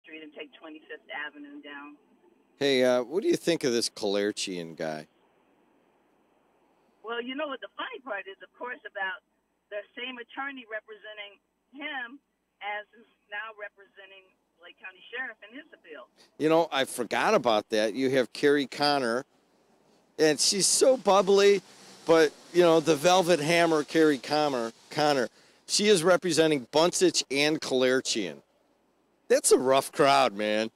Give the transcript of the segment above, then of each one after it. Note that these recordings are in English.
Street and take 25th Avenue down. Hey, what do you think of this Kalerchian guy? Well, you know what the funny part is, of course, about the same attorney representing him as is now representing Lake County Sheriff in his appeal. You know, I forgot about that. You have Carrie Connor, and she's so bubbly, but, you know, the Velvet Hammer, Carrie Connor, she is representing Buncich and Kalerchian. That's a rough crowd, man.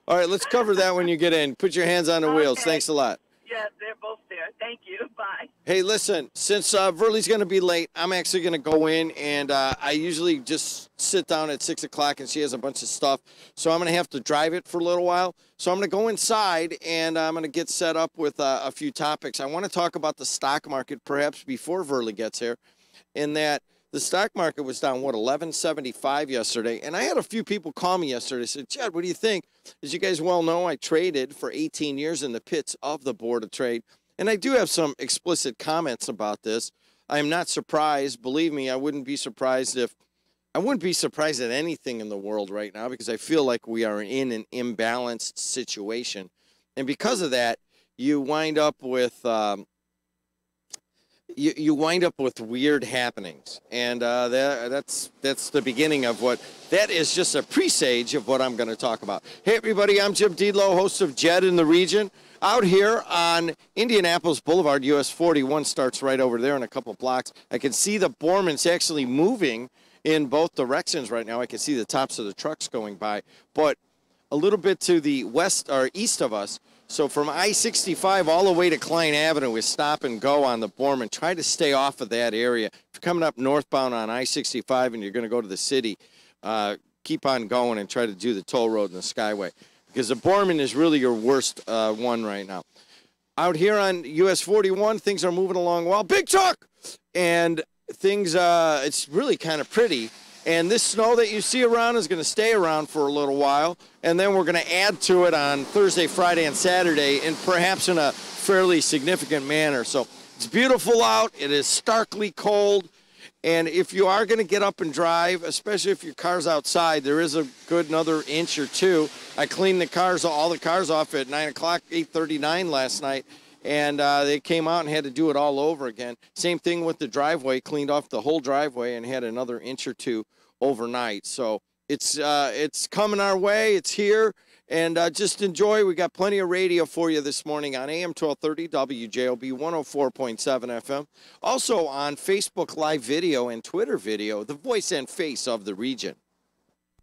All right, let's cover that when you get in. Put your hands on the wheels. Thanks a lot. Yeah, they're both there. Thank you. Bye. Hey, listen, since Verley's going to be late, I'm actually going to go in, and I usually just sit down at 6 o'clock, and she has a bunch of stuff. So I'm going to have to drive it for a little while. So I'm going to go inside, and I'm going to get set up with a few topics. I want to talk about the stock market perhaps before Verley gets here, in that the stock market was down, what, 11.75 yesterday. And I had a few people call me yesterday. They said, Jed, what do you think? As you guys well know, I traded for 18 years in the pits of the Board of Trade. And I do have some explicit comments about this. I am not surprised. Believe me, I wouldn't be surprised at anything in the world right now, because I feel like we are in an imbalanced situation. And because of that, you wind up with you wind up with weird happenings, and that's the beginning of what that is. Just a presage of what I'm going to talk about. Hey everybody, I'm Jim Deedlow, host of JED in the Region, out here on Indianapolis Boulevard. US 41 starts right over there in a couple blocks. I can see the Bormans actually moving in both directions right now. I can see the tops of the trucks going by, but a little bit to the west or east of us. So from I-65 all the way to Klein Avenue is stop and go on the Borman. Try to stay off of that area. If you're coming up northbound on I-65 and you're going to go to the city, keep on going and try to do the toll road and the Skyway, because the Borman is really your worst one right now. Out here on US 41, things are moving along well. Big truck! And things, it's really kind of pretty. And this snow that you see around is going to stay around for a little while. And then we're going to add to it on Thursday, Friday, and Saturday, and perhaps in a fairly significant manner. So it's beautiful out. It is starkly cold. And if you are going to get up and drive, especially if your car's outside, there is a good another inch or two. I cleaned all the cars off at 9 o'clock, 8:39 last night. And they came out and had to do it all over again. Same thing with the driveway, cleaned off the whole driveway and had another inch or two overnight. So it's coming our way. It's here. And just enjoy. We got plenty of radio for you this morning on AM 1230 WJOB 104.7 FM. Also on Facebook Live video and Twitter video, the voice and face of the region.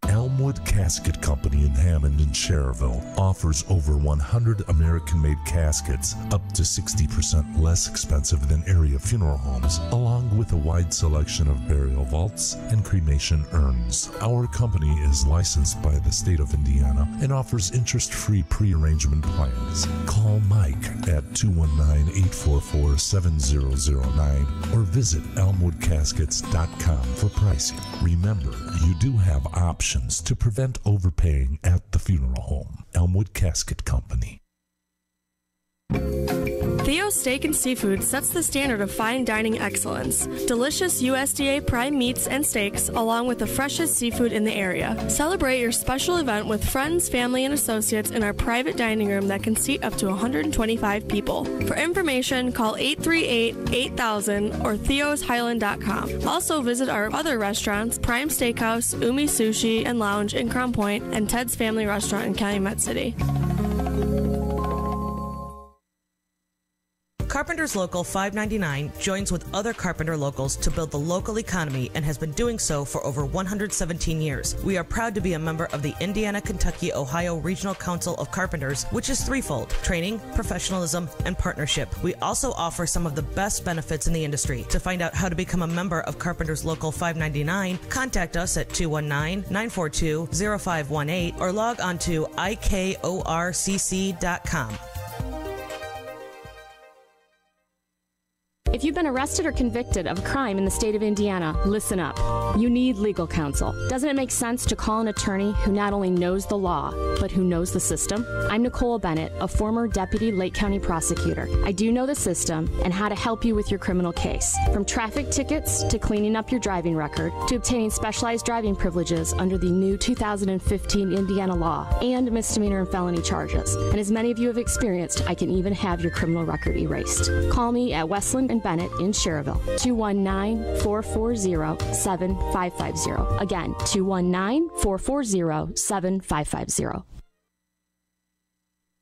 Elmwood Casket Company in Hammond and Cherville offers over 100 American-made caskets, up to 60% less expensive than area funeral homes, along with a wide selection of burial vaults and cremation urns. Our company is licensed by the state of Indiana and offers interest-free pre-arrangement plans. Call Mike at 219-844-7009 or visit elmwoodcaskets.com for pricing. Remember, you do have options to prevent overpaying at the funeral home. Elmwood Casket Company. Theo's Steak and Seafood sets the standard of fine dining excellence. Delicious USDA prime meats and steaks, along with the freshest seafood in the area. Celebrate your special event with friends, family, and associates in our private dining room that can seat up to 125 people. For information, call 838-8000 or theoshighland.com. Also visit our other restaurants, Prime Steakhouse, Umi Sushi and Lounge in Crown Point, and Ted's Family Restaurant in Calumet City. Carpenters Local 599 joins with other Carpenter locals to build the local economy and has been doing so for over 117 years. We are proud to be a member of the Indiana, Kentucky, Ohio Regional Council of Carpenters, which is threefold: training, professionalism, and partnership. We also offer some of the best benefits in the industry. To find out how to become a member of Carpenters Local 599, contact us at 219-942-0518 or log on to ikorcc.com. If If you've been arrested or convicted of a crime in the state of Indiana, listen up. You need legal counsel. Doesn't it make sense to call an attorney who not only knows the law, but who knows the system? I'm Nicole Bennett, a former deputy Lake County prosecutor. I do know the system and how to help you with your criminal case. From traffic tickets to cleaning up your driving record to obtaining specialized driving privileges under the new 2015 Indiana law and misdemeanor and felony charges. And as many of you have experienced, I can even have your criminal record erased. Call me at Westland and Bennett in Cherville, 219-440-7550. Again, 219-440-7550.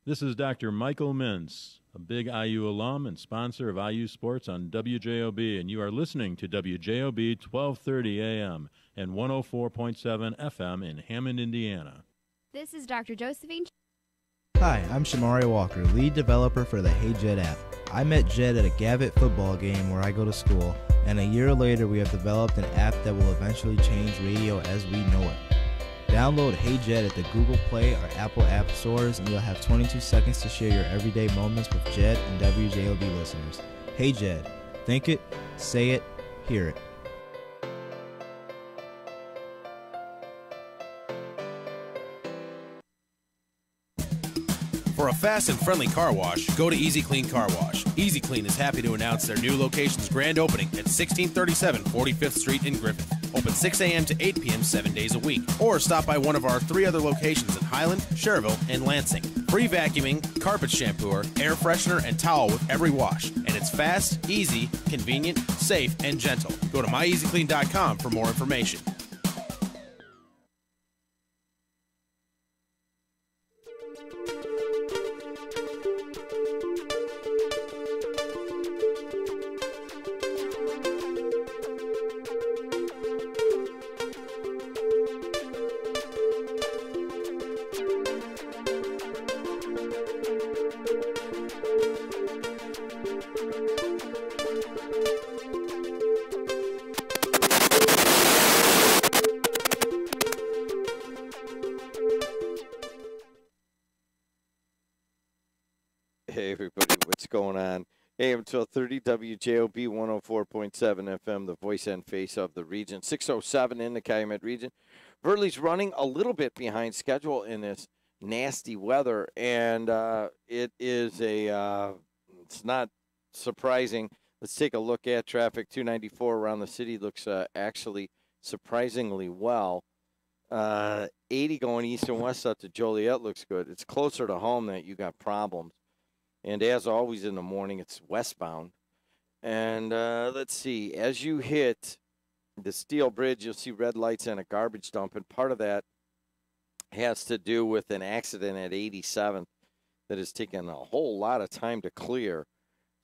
This is Dr. Michael Mintz, a big IU alum and sponsor of IU Sports on WJOB, and you are listening to WJOB 1230 AM and 104.7 FM in Hammond, Indiana. This is Dr. Josephine. Hi, I'm Shamari Walker, lead developer for the Hey JED app. I met Jed at a Gavitt football game where I go to school, and a year later we have developed an app that will eventually change radio as we know it. Download Hey JED at the Google Play or Apple App Stores, and you'll have 22 seconds to share your everyday moments with Jed and WJOB listeners. Hey JED, think it, say it, hear it. For a fast and friendly car wash, go to Easy Clean Car Wash. Easy Clean is happy to announce their new location's grand opening at 1637 45th Street in Griffith. Open 6 a.m. to 8 p.m. 7 days a week. Or stop by one of our 3 other locations in Highland, Cherville, and Lansing. Free vacuuming, carpet shampooer, air freshener, and towel with every wash. And it's fast, easy, convenient, safe, and gentle. Go to myeasyclean.com for more information. Hey, everybody, what's going on? AM 1230, WJOB 104.7 FM, the voice and face of the region. 6:07 in the Calumet region. Burley's running a little bit behind schedule in this nasty weather, and it's not surprising. Let's take a look at traffic. 294 around the city looks actually surprisingly well. 80 going east and west up to Joliet looks good. It's closer to home that you got problems. And as always in the morning, it's westbound. And let's see, as you hit the Steel Bridge, you'll see red lights and a garbage dump. And part of that has to do with an accident at 87th that has taken a whole lot of time to clear.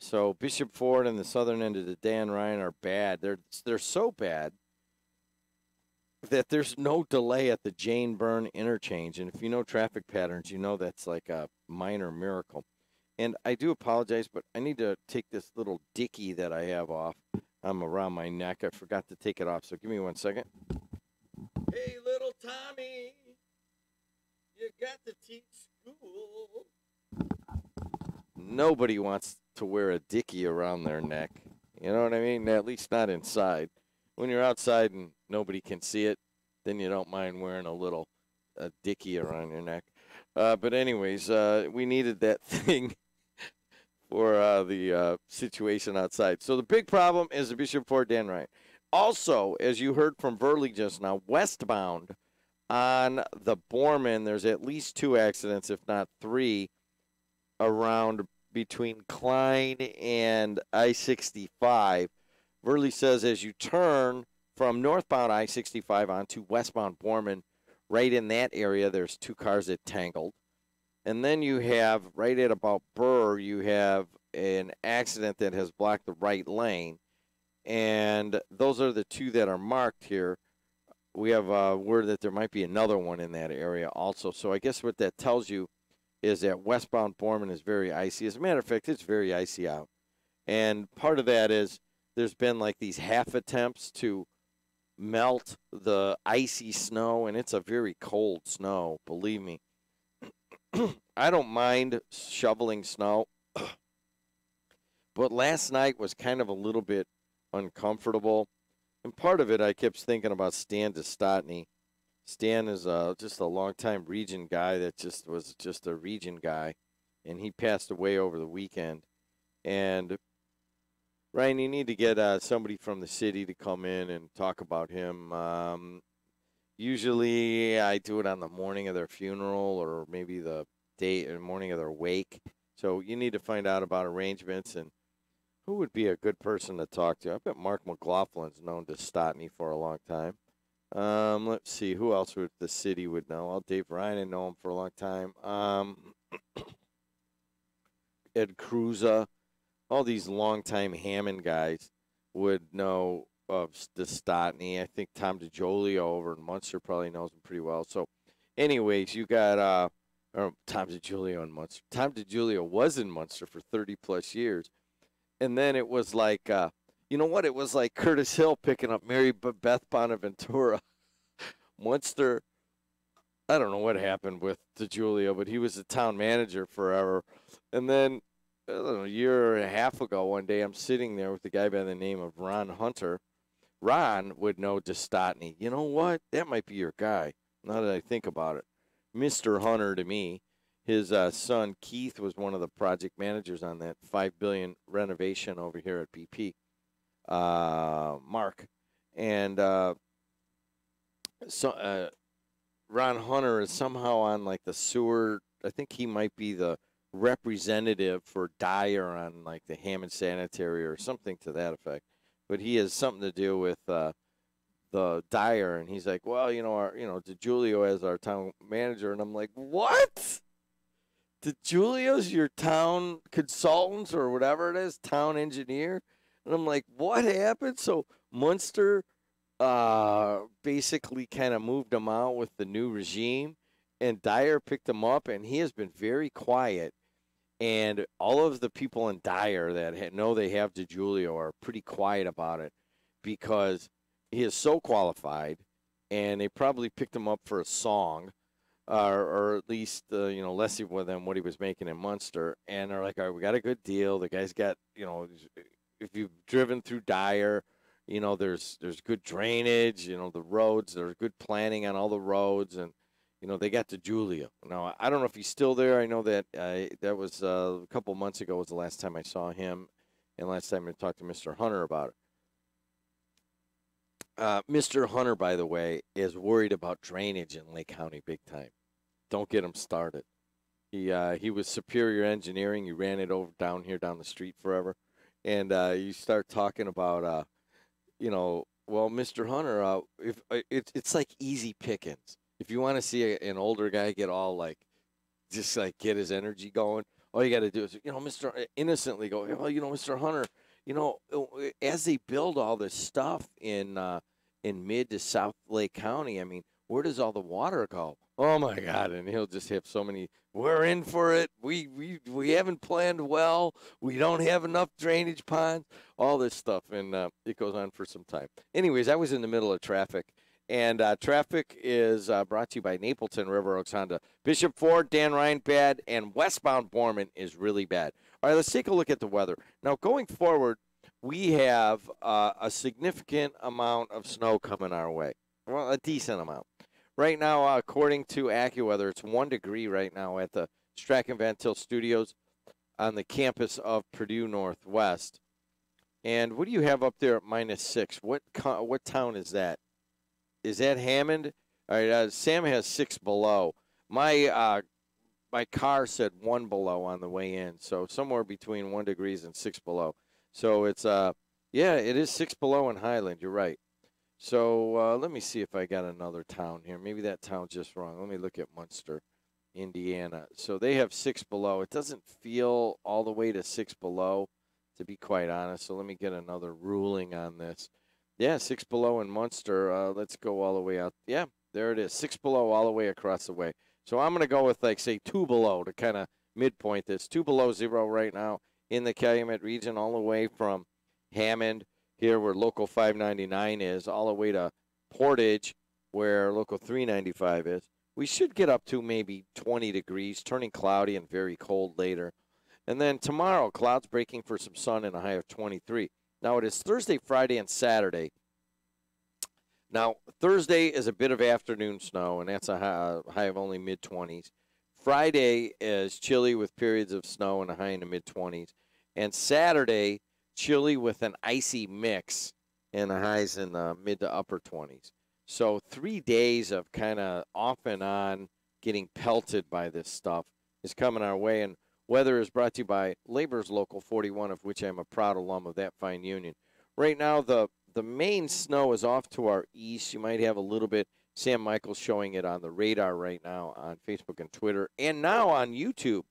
So Bishop Ford and the southern end of the Dan Ryan are bad. They're so bad that there's no delay at the Jane Byrne interchange. And if you know traffic patterns, you know that's like a minor miracle. And I do apologize, but I need to take this little dicky that I have off. I'm around my neck. I forgot to take it off, so give me 1 second. Hey, little Tommy, you got to teach school. Nobody wants to wear a dicky around their neck. You know what I mean? At least not inside. When you're outside and nobody can see it, then you don't mind wearing a dicky around your neck. But anyways, we needed that thing for the situation outside. So the big problem is the Bishop Ford Dan Ryan. Also, as you heard from Burley just now, westbound on the Borman, there's at least 2 accidents, if not 3, around between Klein and I-65. Burley says as you turn from northbound I-65 onto westbound Borman, right in that area, there's 2 cars that tangled. And then you have, right at about Burr, you have an accident that has blocked the right lane. And those are the 2 that are marked here. We have word that there might be another one in that area also. So I guess what that tells you is that westbound Borman is very icy. As a matter of fact, it's very icy out. And part of that is there's been like these half attempts to melt the icy snow, and it's a very cold snow, believe me. I don't mind shoveling snow, But last night was kind of a little bit uncomfortable. And part of it, I kept thinking about Stan Dostotny. Stan is just a longtime region guy that was just a region guy. And he passed away over the weekend. And, Ryan, you need to get somebody from the city to come in and talk about him. Usually I do it on the morning of their funeral or maybe the day or morning of their wake. So you need to find out about arrangements and who would be a good person to talk to. I bet Mark McLaughlin's known Dostotny for a long time. Let's see. Who else would the city would know? Well, Dave Ryan, I know him for a long time. Ed Cruza. All these longtime Hammond guys would know of Dostotny. I think Tom DiGiulio over in Munster probably knows him pretty well. So, anyways, you got Tom DiGiulio in Munster. Tom DiGiulio was in Munster for 30-plus years. And then it was like, you know what? It was like Curtis Hill picking up Mary Beth Bonaventura. Munster, I don't know what happened with DiGiulio, but he was the town manager forever. And then, I don't know, a year and a half ago, one day, I'm sitting there with a guy by the name of Ron Hunter. Ron would know Dostotny. You know what? That might be your guy, now that I think about it. Mr. Hunter to me. His son, Keith, was one of the project managers on that $5 billion renovation over here at BP. Mark. And Ron Hunter is somehow on, like, the sewer. I think he might be the representative for Dyer on, like, the Hammond Sanitary or something to that effect. But he has something to do with the Dyer. And he's like, well, DiGiulio as our town manager. And I'm like, what? DiGiulio's your town consultant or whatever it is, town engineer? And I'm like, what happened? So Munster basically kind of moved him out with the new regime, and Dyer picked him up, and he has been very quiet. And all of the people in Dyer that know they have DiGiulio are pretty quiet about it because he is so qualified, and they probably picked him up for a song. Or at least, less than what he was making in Munster. And they're like, all right, we got a good deal. The guy's got, if you've driven through Dyer, there's good drainage, the roads, there's good planning on all the roads. And, they got DiGiulio. Now, I don't know if he's still there. I know that that was a couple months ago was the last time I saw him and last time I talked to Mr. Hunter about it. Mr. Hunter, by the way, is worried about drainage in Lake County big time. Don't get him started. He was Superior Engineering. He ran it over down the street forever. And you start talking about, well, Mr. Hunter, if it's like easy pickings. If you want to see an older guy get all get his energy going, all you got to do is, innocently go, well, Mr. Hunter, as they build all this stuff in mid to South Lake County, I mean, where does all the water go? Oh my God! And he'll just have so many. We're in for it. We haven't planned well. We don't have enough drainage ponds. All this stuff, and it goes on for some time. Anyways, I was in the middle of traffic, and traffic is brought to you by Napleton River Oaks Honda. Bishop Ford, Dan Ryan bad, and westbound Borman is really bad. All right, let's take a look at the weather now. Going forward, we have a significant amount of snow coming our way. Well, a decent amount. Right now, according to AccuWeather, it's 1 degree right now at the Strachan Van Til Studios on the campus of Purdue Northwest. And what do you have up there at -6? What town is that? Is that Hammond? All right, Sam has 6 below. My car said 1 below on the way in, so somewhere between 1 degrees and 6 below. So it's it is 6 below in Highland. You're right. So let me see if I got another town here. Maybe that town's just wrong. Let me look at Munster, Indiana. So they have 6 below. It doesn't feel all the way to 6 below, to be quite honest. So let me get another ruling on this. Yeah, 6 below in Munster. Let's go all the way out. Yeah, there it is. 6 below all the way across the way. So I'm going to go with, say, 2 below to kind of midpoint this. 2 below 0 right now in the Calumet region, all the way from Hammond, here where Local 599 is, all the way to Portage, where Local 395 is. We should get up to maybe 20 degrees, turning cloudy and very cold later. And then tomorrow, clouds breaking for some sun and a high of 23. Now, it is Thursday, Friday, and Saturday. Now, Thursday is a bit of afternoon snow, and that's a high of only mid-20s. Friday is chilly with periods of snow and a high in the mid-20s. And Saturday, chilly with an icy mix and the highs in the mid to upper 20s. So 3 days of kind of off and on getting pelted by this stuff is coming our way. And weather is brought to you by Labor's Local 41, of which I'm a proud alum of that fine union. Right now, the main snow is off to our east. You might have a little bit. Sam Michael's showing it on the radar right now on Facebook and Twitter, and now on YouTube.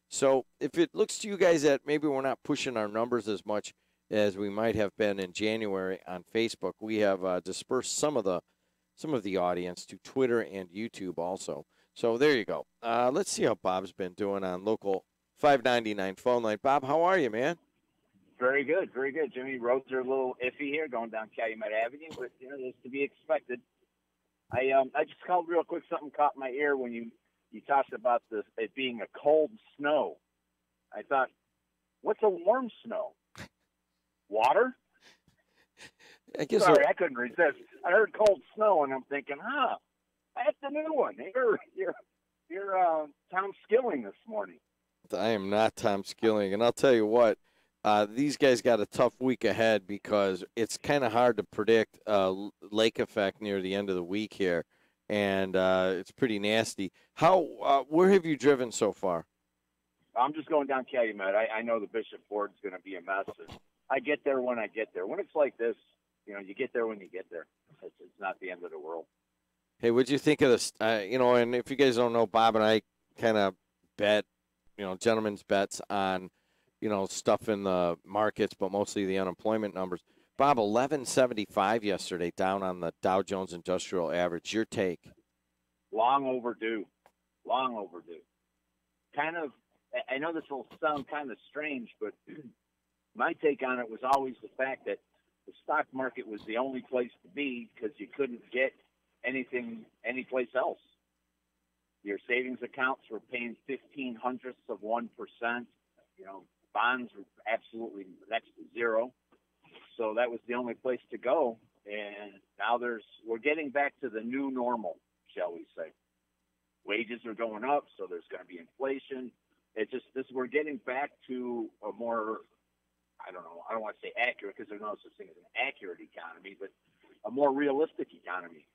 So if it looks to you guys that maybe we're not pushing our numbers as much as we might have been in January on Facebook, we have dispersed some of the audience to Twitter and YouTube also. So there you go. Let's see how Bob's been doing on local 599 phone line. Bob, how are you, man? Very good, very good. Jimmy, roads are a little iffy here going down Calumet Avenue, but it's to be expected. I just called real quick. Something caught my ear when you talked about it being a cold snow. I thought, what's a warm snow? Water? I guess Sorry, I couldn't resist. I heard cold snow, and I'm thinking, that's the new one. You're Tom Skilling this morning. I am not Tom Skilling, and I'll tell you what. These guys got a tough week ahead because it's kind of hard to predict lake effect near the end of the week here, and it's pretty nasty. Where have you driven so far? I'm just going down Calumet. I know the Bishop Ford's going to be a mess. And I get there when I get there. When it's like this, you get there when you get there. It's not the end of the world. Hey, what'd you think of this? And if you guys don't know, Bob and I kind of bet, gentlemen's bets on stuff in the markets, but mostly the unemployment numbers. Bob, 1175 yesterday, down on the Dow Jones Industrial Average. Your take? Long overdue. Long overdue. Kind of, I know this will sound kind of strange, but my take on it was always the fact that the stock market was the only place to be because you couldn't get anything anyplace else. Your savings accounts were paying 0.15%. Bonds were absolutely next to zero. So that was the only place to go. And now we're getting back to the new normal, shall we say. Wages are going up, so there's going to be inflation. We're getting back to a more, I don't want to say accurate because there's no such thing as an accurate economy, but a more realistic economy.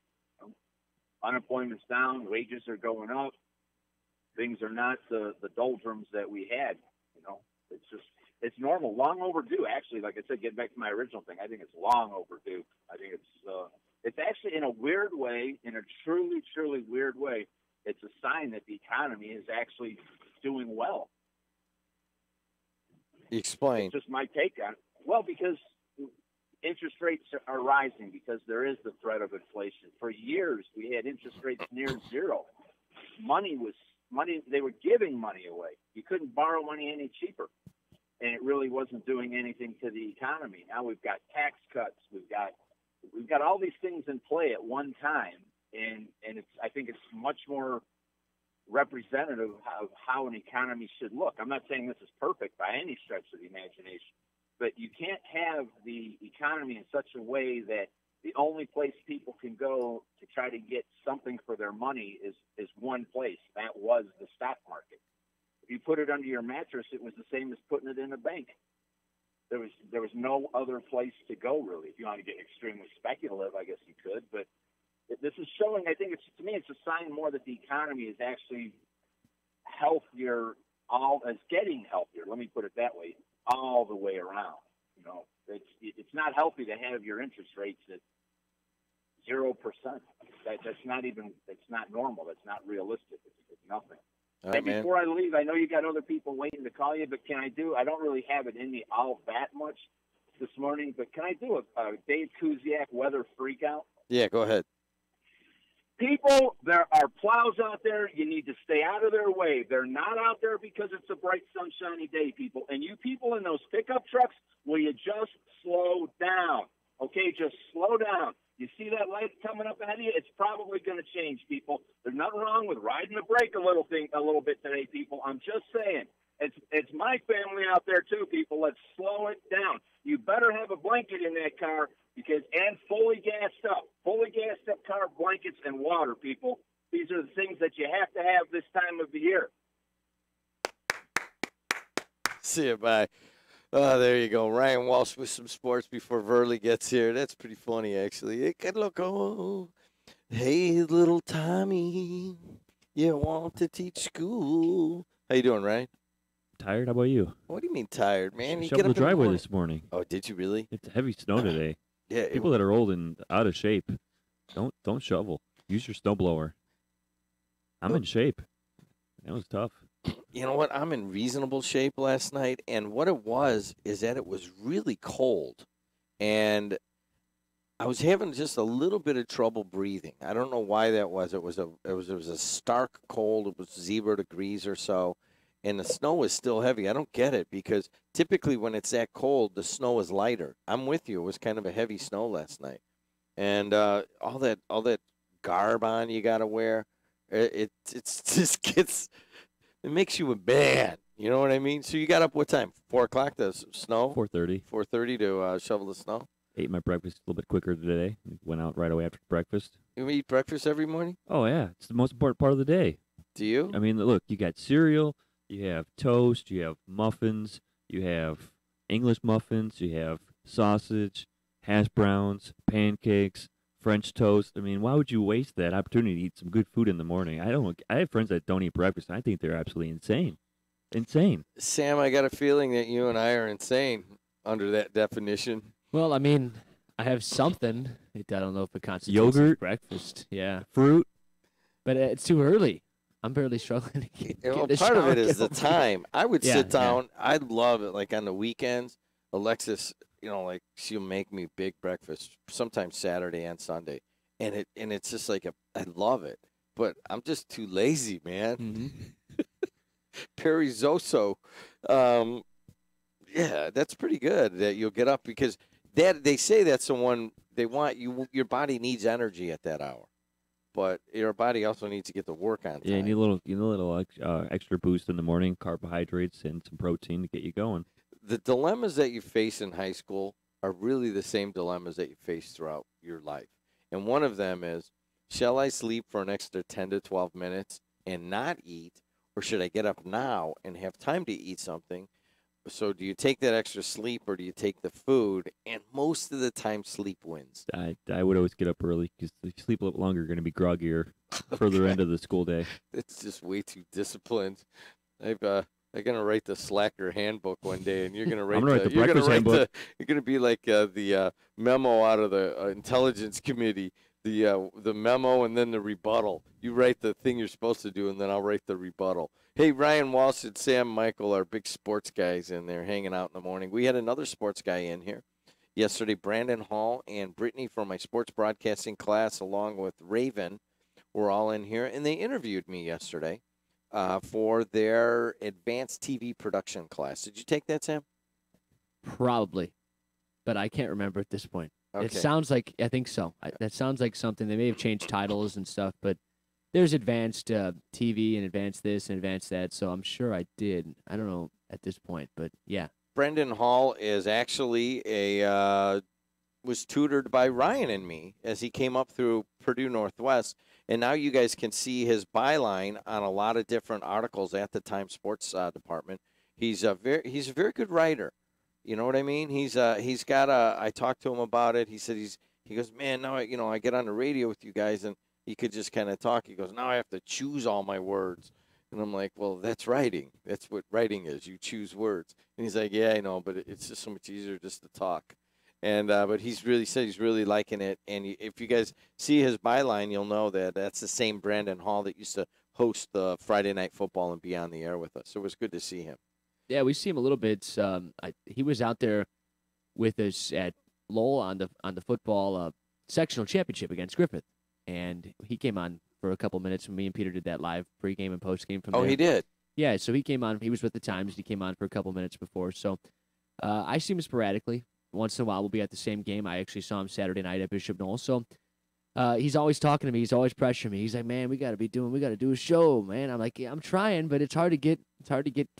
Unemployment's down, wages are going up. Things are not the doldrums that we had. It's normal, long overdue. Actually, like I said, getting back to my original thing, I think it's long overdue. I think it's actually in a weird way, in a truly, truly weird way, it's a sign that the economy is actually doing well. Explain. It's just my take on it. Well, because interest rates are rising because there is the threat of inflation. For years, we had interest rates near zero. Money, they were giving money away. You couldn't borrow money any cheaper. And it really wasn't doing anything to the economy. Now we've got tax cuts. We've got all these things in play at one time. And I think it's much more representative of how an economy should look. I'm not saying this is perfect by any stretch of the imagination, but you can't have the economy in such a way that the only place people can go to try to get something for their money is one place. That was the stock market. If you put it under your mattress, it was the same as putting it in a bank. There was no other place to go, really. If you want to get extremely speculative, I guess you could, but this is showing, I think to me, it's a sign more that the economy is actually healthier, it's getting healthier. Let me put it that way, all the way around. It's not healthy to have your interest rates at 0%. That's not normal. That's not realistic. It's nothing. All right, and before I leave, I know you got other people waiting to call you, but I don't really have it in me all that much this morning, but can I do a Dave Kuziak weather freak out? Yeah, go ahead. People, there are plows out there. You need to stay out of their way. They're not out there because it's a bright, sunshiny day, people. And you people in those pickup trucks, will you just slow down? Okay, just slow down. You see that light coming up ahead of you? It's probably going to change, people. There's nothing wrong with riding the brake a little bit today, people. I'm just saying. It's my family out there too, people. Let's slow it down. You better have a blanket in that car and fully gassed up car, blankets, and water, people. These are the things that you have to have this time of the year. See you, bye. Oh, there you go. Ryan Walsh with some sports before Verley gets here. That's pretty funny, actually. It could look, hey, little Tommy, you want to teach school. How you doing, Ryan? Tired? How about you? What do you mean tired, man? You shoveled get up the driveway in the this morning. Oh, did you really? It's heavy snow today. Yeah. People that are old and out of shape, don't shovel. Use your snowblower. I'm in shape. That was tough. You know what? I'm in reasonable shape last night, and what it was is that it was really cold, and I was having just a little bit of trouble breathing. I don't know why that was. It was a stark cold. It was 0 degrees or so, and the snow was still heavy. I don't get it because typically when it's that cold, the snow is lighter. I'm with you. It was kind of a heavy snow last night, and all that garb on you got to wear. It just gets. It makes you a man. You know what I mean? So you got up what time? 4 o'clock to snow? 4:30. 4:30 to shovel the snow? Ate my breakfast a little bit quicker today. Went out right away after breakfast. You eat breakfast every morning? Oh, yeah. It's the most important part of the day. Do you? I mean, look, you got cereal, you have toast, you have muffins, you have English muffins, you have sausage, hash browns, pancakes, French toast. I mean, why would you waste that opportunity to eat some good food in the morning? I have friends that don't eat breakfast. And I think they're absolutely insane. Insane. Sam, I got a feeling that you and I are insane under that definition. Well, I mean, I have something. I don't know if it constitutes yogurt, breakfast. Yeah, fruit, but it's too early. I'm barely struggling to get Well, the part shower, of it is get the over here. time. I would Yeah, sit down. I love it. Like on the weekends, Alexis, like she'll make me big breakfast, sometimes Saturday and Sunday, and it's just like I love it. But I'm just too lazy, man. Mm-hmm. Perizzoso, yeah, that's pretty good that you'll get up because that they say that's the one they want you. Your body needs energy at that hour, but your body also needs to get to work on time. Yeah, you need a little extra boost in the morning, carbohydrates and some protein to get you going. The dilemmas that you face in high school are really the same dilemmas that you face throughout your life. And one of them is, shall I sleep for an extra 10 to 12 minutes and not eat, or should I get up now and have time to eat something? So do you take that extra sleep or do you take the food? And most of the time, sleep wins. I would always get up early because if you sleep a little longer, you're going to be groggier further into the school day. It's just way too disciplined. I'm gonna write the slacker handbook one day, and you're gonna write the breakfast handbook. You're gonna be like the memo out of the intelligence committee, the memo, and then the rebuttal. You write the thing you're supposed to do, and then I'll write the rebuttal. Hey, Ryan Walsh and Sam Michael are big sports guys in there hanging out in the morning. We had another sports guy in here yesterday, Brandon Hall and Brittany from my sports broadcasting class, along with Raven, were all in here, and they interviewed me yesterday. For their advanced TV production class. Did you take that, Sam? Probably, but I can't remember at this point. Okay. It sounds like I think so. That sounds like something. They may have changed titles and stuff, but there's advanced TV and advanced this and advanced that. So I'm sure I did. I don't know at this point, but yeah. Brendan Hall is actually was tutored by Ryan and me as he came up through Purdue Northwest. And now you guys can see his byline on a lot of different articles at the Times Sports Department. He's a very good writer. You know what I mean? He's got I talked to him about it. He said he goes, man, now I get on the radio with you guys and he could just kind of talk. He goes, now I have to choose all my words. And I'm like, well, that's writing. That's what writing is. You choose words. And he's like, yeah, I know, but it's just so much easier just to talk. And but he's really said he's really liking it. And if you guys see his byline, you'll know that that's the same Brandon Hall that used to host the Friday Night Football and be on the air with us. So it was good to see him. Yeah, we see him a little bit. He was out there with us at Lowell on the football sectional championship against Griffith, and he came on for a couple minutes. Me and Peter did that live pregame and postgame from there. Oh, he did? Yeah, so he came on. He was with the Times. He came on for a couple minutes before. So I see him sporadically. Once in a while, we'll be at the same game. I actually saw him Saturday night at Bishop Knoll. So he's always talking to me. He's always pressuring me. He's like, man, we got to do a show, man. I'm like, yeah, I'm trying, but it's hard to get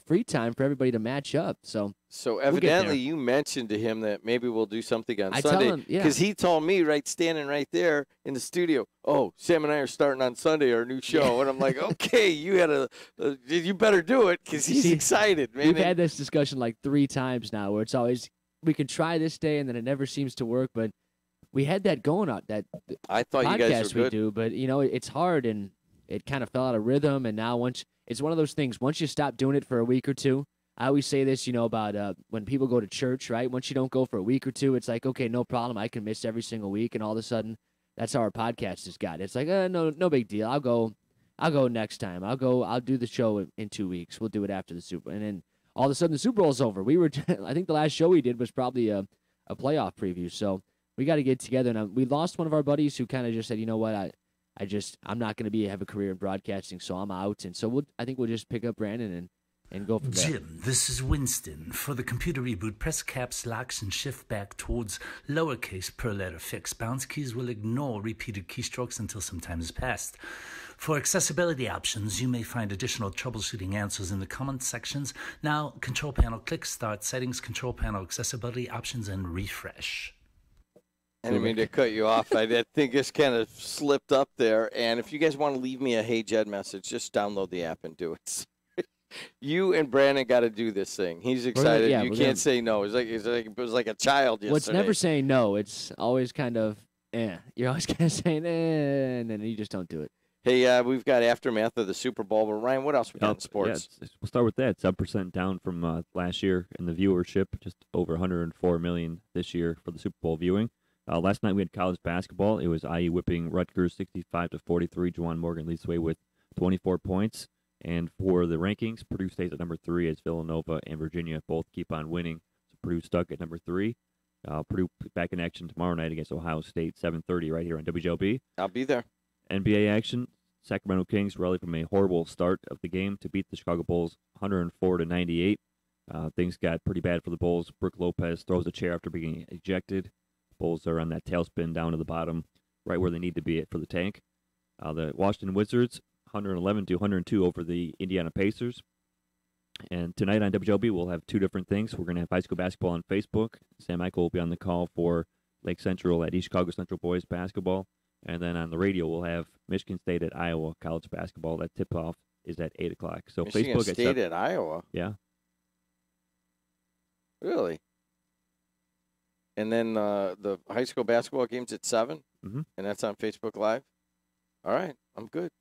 free time for everybody to match up. So evidently you mentioned to him that maybe we'll do something on Sunday. Tell him, yeah. Because he told me standing right there in the studio, oh, Sam and I are starting on Sunday our new show. Yeah. And I'm like, okay, you better do it because he's excited, man. We've had this discussion like 3 times now where it's always, we can try this day and then it never seems to work. But we had that going on, that I thought podcast you guys were good. We do. But, it's hard and it kind of fell out of rhythm. And now it's one of those things, once you stop doing it for a week or two, I always say this, about when people go to church, right? Once you don't go for a week or two, it's like, okay, no problem. I can miss every single week. And all of a sudden, that's how our podcast has got. It's like, no big deal. I'll go next time. I'll do the show in 2 weeks. We'll do it after the Super. And then all of a sudden, the Super Bowl's over. I think the last show we did was probably a playoff preview. So we got to get together. And we lost one of our buddies who kind of just said, you know what, I'm not going to have a career in broadcasting, so I'm out. And so I think we'll just pick up Brandon and go from there. Jim, this is Winston. For the computer reboot, press caps, locks, and shift back towards lowercase per letter fix. Bounce keys will ignore repeated keystrokes until some time has passed. For accessibility options, you may find additional troubleshooting answers in the comment sections. Now, control panel, click Start, Settings, control panel, accessibility options, and refresh. I didn't mean to cut you off. I think this kind of slipped up there. And if you guys want to leave me a Hey Jed message, just download the app and do it. You and Brandon got to do this thing. He's excited. You can't say no. It was like a child yesterday. What's never saying no. It's always kind of, You're always kind of saying, and then you just don't do it. Hey, we've got aftermath of the Super Bowl. But Ryan, what else we got in sports? Yeah, we'll start with that. 7% down from last year in the viewership. Just over 104 million this year for the Super Bowl viewing. Last night we had college basketball. It was IU whipping Rutgers 65-43. Juwan Morgan leads the way with 24 points. And for the rankings, Purdue stays at number 3 as Villanova and Virginia both keep on winning. So Purdue stuck at number 3. Purdue back in action tomorrow night against Ohio State, 7:30 right here on WJOB. I'll be there. NBA action. Sacramento Kings rallied from a horrible start of the game to beat the Chicago Bulls 104-98. Things got pretty bad for the Bulls. Brook Lopez throws a chair after being ejected. Bulls are on that tailspin down to the bottom, right where they need to be for the tank. The Washington Wizards 111-102 over the Indiana Pacers. And tonight on WJOB, we'll have 2 different things. We're going to have high school basketball on Facebook. Sam Michael will be on the call for Lake Central at East Chicago Central Boys basketball. And then on the radio, we'll have Michigan State at Iowa college basketball. That tip-off is at 8 o'clock. So Michigan Facebook State at Iowa? Yeah. Really? And then the high school basketball game's at 7? Mm-hmm. And that's on Facebook Live? All right, I'm good.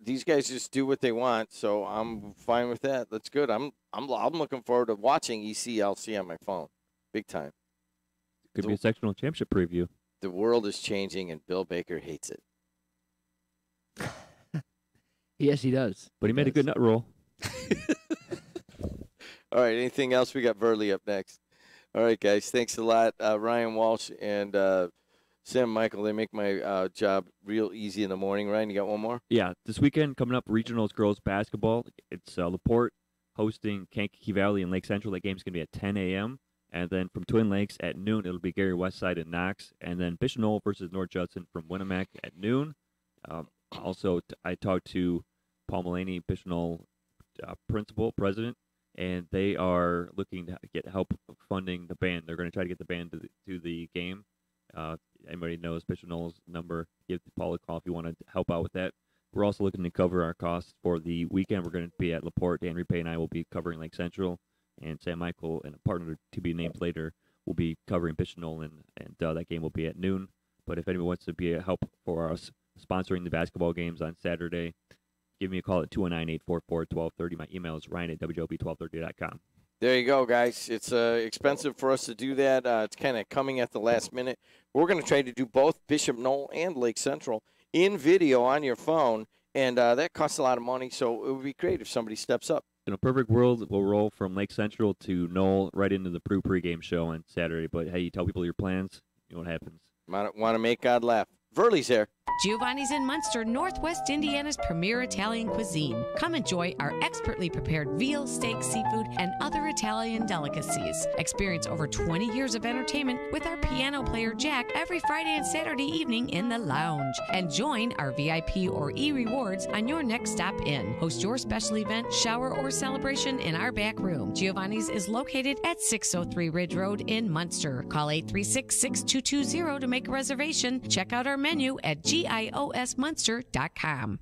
These guys just do what they want, so I'm fine with that. That's good. I'm looking forward to watching ECLC on my phone, big time. Could be a sectional championship preview. The world is changing, and Bill Baker hates it. Yes, he does. But he made a good nut roll. All right, anything else? We got Burley up next. All right, guys, thanks a lot. Ryan Walsh and Sam Michael, they make my job real easy in the morning. Ryan, you got one more? Yeah, this weekend coming up, Regionals girls basketball. It's LaPorte hosting Kankakee Valley and Lake Central. That game's going to be at 10 a.m. And then from Twin Lakes at noon, it'll be Gary Westside and Knox. And then Bishop Knoll versus North Judson from Winnemac at noon. Also, I talked to Paul Mulaney, Bishop Knoll president, and they are looking to get help funding the band. They're going to try to get the band to the game. Anybody knows Bishop Knoll's number, give Paul a call if you want to help out with that. We're also looking to cover our costs for the weekend. We're going to be at LaPorte. Dan Repay and I will be covering Lake Central. And Sam Michael and a partner to be named later will be covering Bishop Knoll, and that game will be at noon. But if anyone wants to be a help for us sponsoring the basketball games on Saturday, give me a call at 219-844-1230. My email is ryan@wjob1230.com. There you go, guys. It's expensive for us to do that. It's kind of coming at the last minute. We're going to try to do both Bishop Knoll and Lake Central in video on your phone, and that costs a lot of money, so it would be great if somebody steps up. In a perfect world, we'll roll from Lake Central to Knoll right into the Purdue pregame show on Saturday. But, hey, you tell people your plans, you know what happens. Want to make God laugh. Verley's here. Giovanni's in Munster, Northwest Indiana's premier Italian cuisine. Come enjoy our expertly prepared veal, steak, seafood, and other Italian delicacies. Experience over 20 years of entertainment with our piano player Jack every Friday and Saturday evening in the lounge. And join our VIP or e-rewards on your next stop in. Host your special event, shower, or celebration in our back room. Giovanni's is located at 603 Ridge Road in Munster. Call 836-6220 to make a reservation. Check out our menu at giosmunster.com.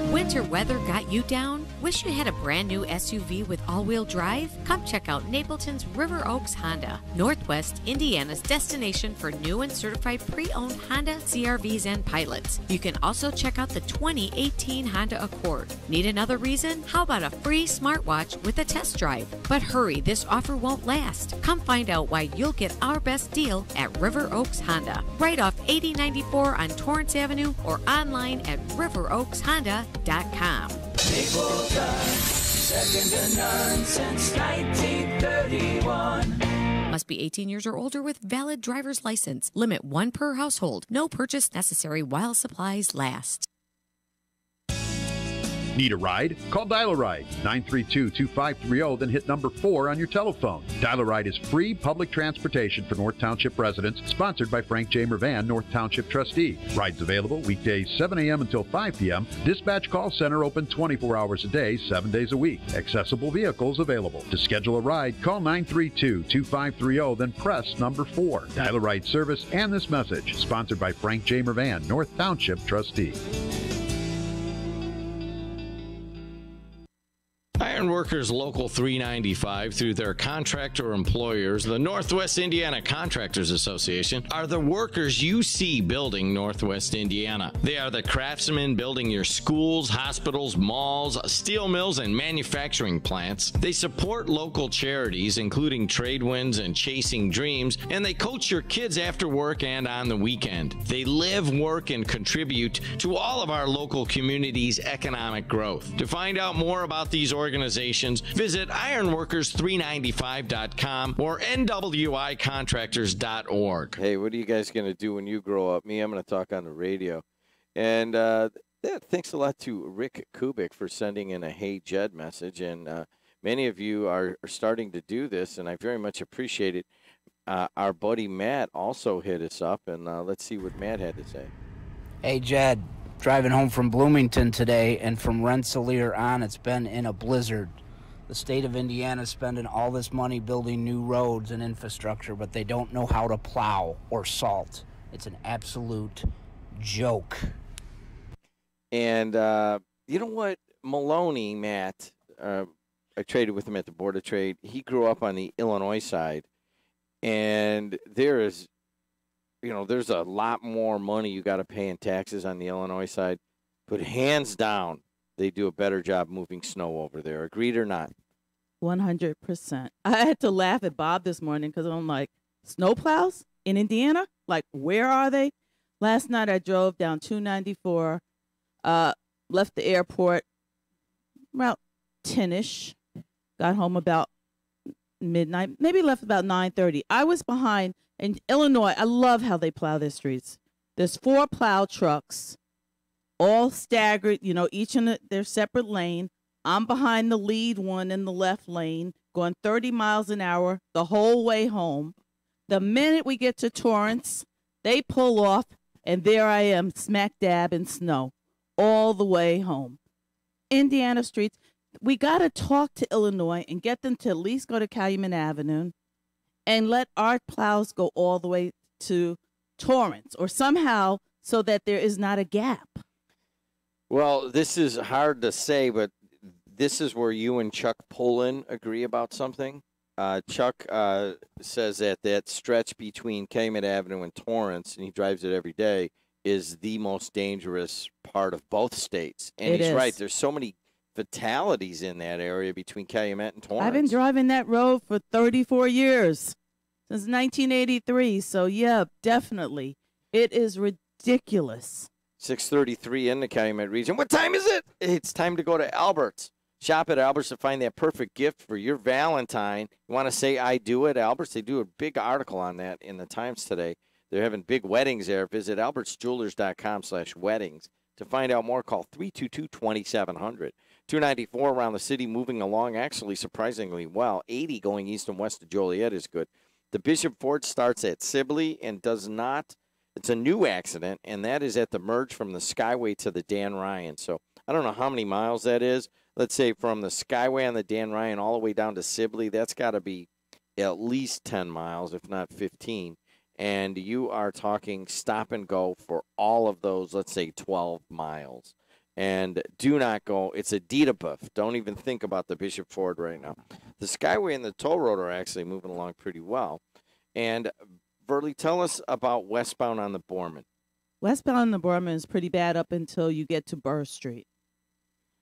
Winter weather got you down? Wish you had a brand new SUV with all-wheel drive? Come check out Napleton's River Oaks Honda, Northwest Indiana's destination for new and certified pre-owned Honda CRVs and Pilots. You can also check out the 2018 Honda Accord. Need another reason? How about a free smartwatch with a test drive? But hurry, this offer won't last. Come find out why you'll get our best deal at River Oaks Honda, right off 8094 on Torrance Avenue or online at riveroakshonda.com. Napleton, second to none since 1931. Must be 18 years or older with valid driver's license. Limit 1 per household. No purchase necessary while supplies last. Need a ride? Call Dial-A-Ride, 932-2530, then hit number 4 on your telephone. Dial-A-Ride is free public transportation for North Township residents, sponsored by Frank J. Mervan, North Township trustee. Rides available weekdays 7 a.m. until 5 p.m. Dispatch call center open 24 hours a day, 7 days a week. Accessible vehicles available. To schedule a ride, call 932-2530, then press number 4. Dial-A-Ride service and this message, sponsored by Frank J. Mervan, North Township trustee. Ironworkers Local 395, through their contractor employers, the Northwest Indiana Contractors Association, are the workers you see building Northwest Indiana. They are the craftsmen building your schools, hospitals, malls, steel mills, and manufacturing plants. They support local charities, including Tradewinds and Chasing Dreams, and they coach your kids after work and on the weekend. They live, work, and contribute to all of our local communities' economic growth. To find out more about these organizations, visit ironworkers395.com or nwicontractors.org. Hey, what are you guys going to do when you grow up? Me, I'm going to talk on the radio. And thanks a lot to Rick Kubik for sending in a Hey Jed message. And many of you are starting to do this, and I very much appreciate it. Our buddy Matt also hit us up, and let's see what Matt had to say. Hey, Jed. Driving home from Bloomington today, and from Rensselaer on, it's been in a blizzard. The state of Indiana is spending all this money building new roads and infrastructure, but they don't know how to plow or salt. It's an absolute joke. And you know what? Maloney, Matt, I traded with him at the Board of Trade. He grew up on the Illinois side, and there's a lot more money you got to pay in taxes on the Illinois side. But hands down, they do a better job moving snow over there. Agreed or not? 100%. I had to laugh at Bob this morning because I'm like, snowplows in Indiana? Like, where are they? Last night I drove down 294, left the airport about 10-ish, got home about midnight, maybe left about 9:30. I was behind. In Illinois, I love how they plow their streets. There's 4 plow trucks, all staggered, each in their separate lane. I'm behind the lead one in the left lane, going 30 miles an hour the whole way home. The minute we get to Torrance, they pull off, and there I am, smack dab in snow, all the way home. Indiana streets, we got to talk to Illinois and get them to at least go to Calumet Avenue and let our plows go all the way to Torrance, or somehow so that there is not a gap. Well, this is hard to say, but this is where you and Chuck Pullen agree about something. Chuck says that stretch between Calumet Avenue and Torrance, and he drives it every day, is the most dangerous part of both states. And he's right. There's so many fatalities in that area between Calumet and Torrance. I've been driving that road for 34 years, since 1983. So, yeah, definitely. It is ridiculous. 6:33 in the Calumet region. What time is it? It's time to go to Albert's. Shop at Albert's to find that perfect gift for your Valentine. You want to say I do at Albert's? They do a big article on that in the Times today. They're having big weddings there. Visit albertsjewelers.com/weddings. To find out more, call 322-2700. 294 around the city, moving along actually surprisingly well. 80 going east and west of Joliet is good. The Bishop Ford starts at Sibley and does not. It's a new accident, and that is at the merge from the Skyway to the Dan Ryan. So I don't know how many miles that is. Let's say from the Skyway on the Dan Ryan all the way down to Sibley, that's got to be at least 10 miles, if not 15. And you are talking stop and go for all of those, let's say 12 miles. And do not go. It's a Dita-buff. Don't even think about the Bishop Ford right now. The Skyway and the toll road are actually moving along pretty well. And, Burley, tell us about westbound on the Borman. Westbound on the Borman is pretty bad up until you get to Burr Street.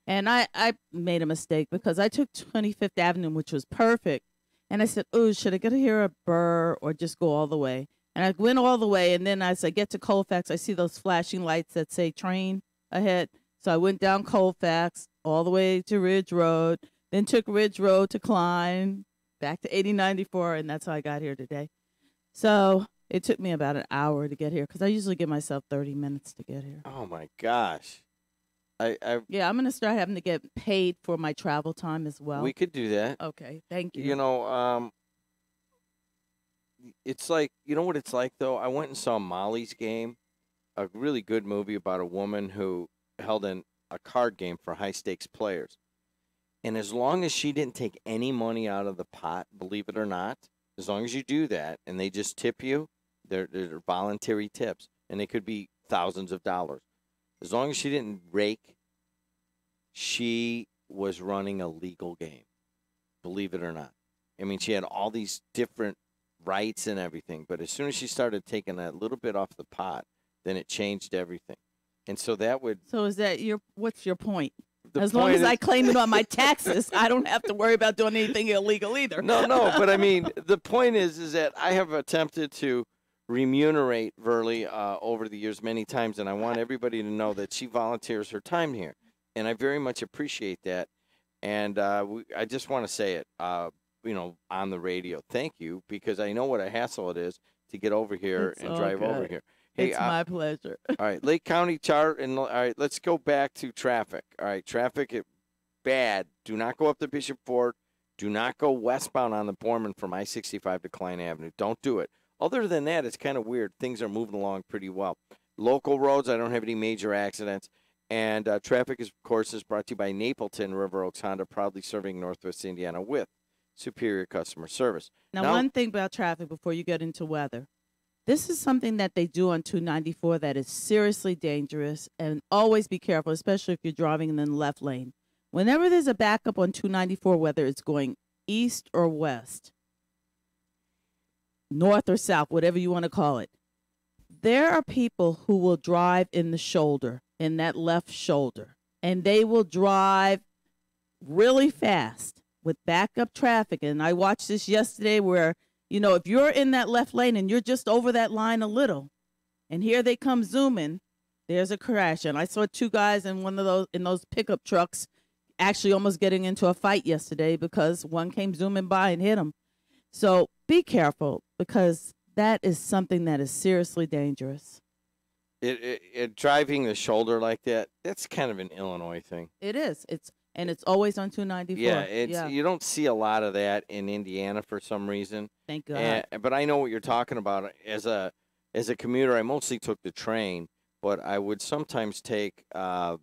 And I made a mistake because I took 25th Avenue, which was perfect. And I said, oh, should I get here at Burr or just go all the way? And I went all the way, and then as I get to Colfax, I see those flashing lights that say train ahead. So I went down Colfax all the way to Ridge Road, then took Ridge Road to Klein, back to 8094, and that's how I got here today. So it took me about an hour to get here because I usually give myself 30 minutes to get here. Oh, my gosh. Yeah, I'm going to start having to get paid for my travel time as well. We could do that. Okay, thank you. You know, it's like, you know what it's like, though? I went and saw Molly's Game, a really good movie about a woman who held a card game for high-stakes players. And as long as she didn't take any money out of the pot, believe it or not, as long as you do that and they just tip you, they're voluntary tips, and they could be thousands of dollars. As long as she didn't rake, she was running a legal game, believe it or not. I mean, she had all these different rights and everything, but as soon as she started taking a little bit off the pot, then it changed everything. And so that would... So is that what's your point? As long as I claim it on my taxes, I don't have to worry about doing anything illegal either. No, but I mean, the point is that I have attempted to remunerate Verly over the years many times, and I want everybody to know that she volunteers her time here, and I very much appreciate that. And I just want to say it, on the radio. Thank you, because I know what a hassle it is to get over here and drive over here. Hey, it's my pleasure. All right, Lake County chart, and all right, let's go back to traffic. All right, traffic is bad. Do not go up the Bishop Ford. Do not go westbound on the Borman from I-65 to Klein Avenue. Don't do it. Other than that, it's kind of weird. Things are moving along pretty well. Local roads, I don't have any major accidents. And traffic, of course, is brought to you by Napleton River Oaks Honda, proudly serving Northwest Indiana with superior customer service. Now, one thing about traffic before you get into weather. This is something that they do on 294 that is seriously dangerous, and always be careful, especially if you're driving in the left lane. Whenever there's a backup on 294, whether it's going east or west, north or south, whatever you want to call it, there are people who will drive in the shoulder, in that left shoulder, and they will drive really fast with backup traffic. And I watched this yesterday where, if you're in that left lane and you're just over that line a little, and here they come zooming, there's a crash. And I saw two guys in those pickup trucks actually almost getting into a fight yesterday because one came zooming by and hit them. So be careful, because that is something that is seriously dangerous. Driving the shoulder like that, that's kind of an Illinois thing. It is. It's always on 294. Yeah, you don't see a lot of that in Indiana for some reason. Thank God. But I know what you're talking about. As a commuter, I mostly took the train, but I would sometimes take, I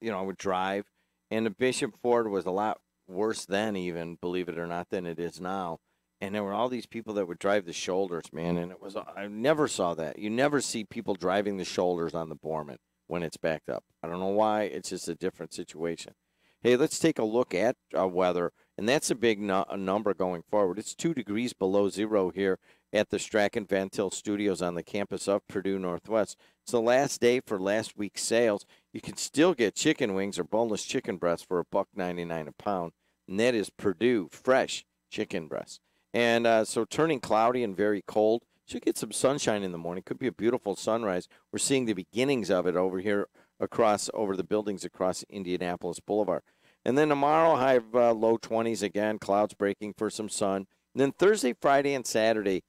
would drive. And the Bishop Ford was a lot worse then, even, believe it or not, than it is now. And there were all these people that would drive the shoulders, man. And I never saw that. You never see people driving the shoulders on the Borman when it's backed up. I don't know why. It's just a different situation. Hey, let's take a look at weather, and that's a big number going forward. It's 2 degrees below zero here at the Strachan Van Til Studios on the campus of Purdue Northwest. It's the last day for last week's sales. You can still get chicken wings or boneless chicken breasts for $1.99 a pound, and that is Purdue fresh chicken breasts. And so turning cloudy and very cold. Should get some sunshine in the morning. Could be a beautiful sunrise. We're seeing the beginnings of it over here over the buildings across Indianapolis Boulevard. And then tomorrow, high of low 20s again, clouds breaking for some sun. And then Thursday, Friday, and Saturday,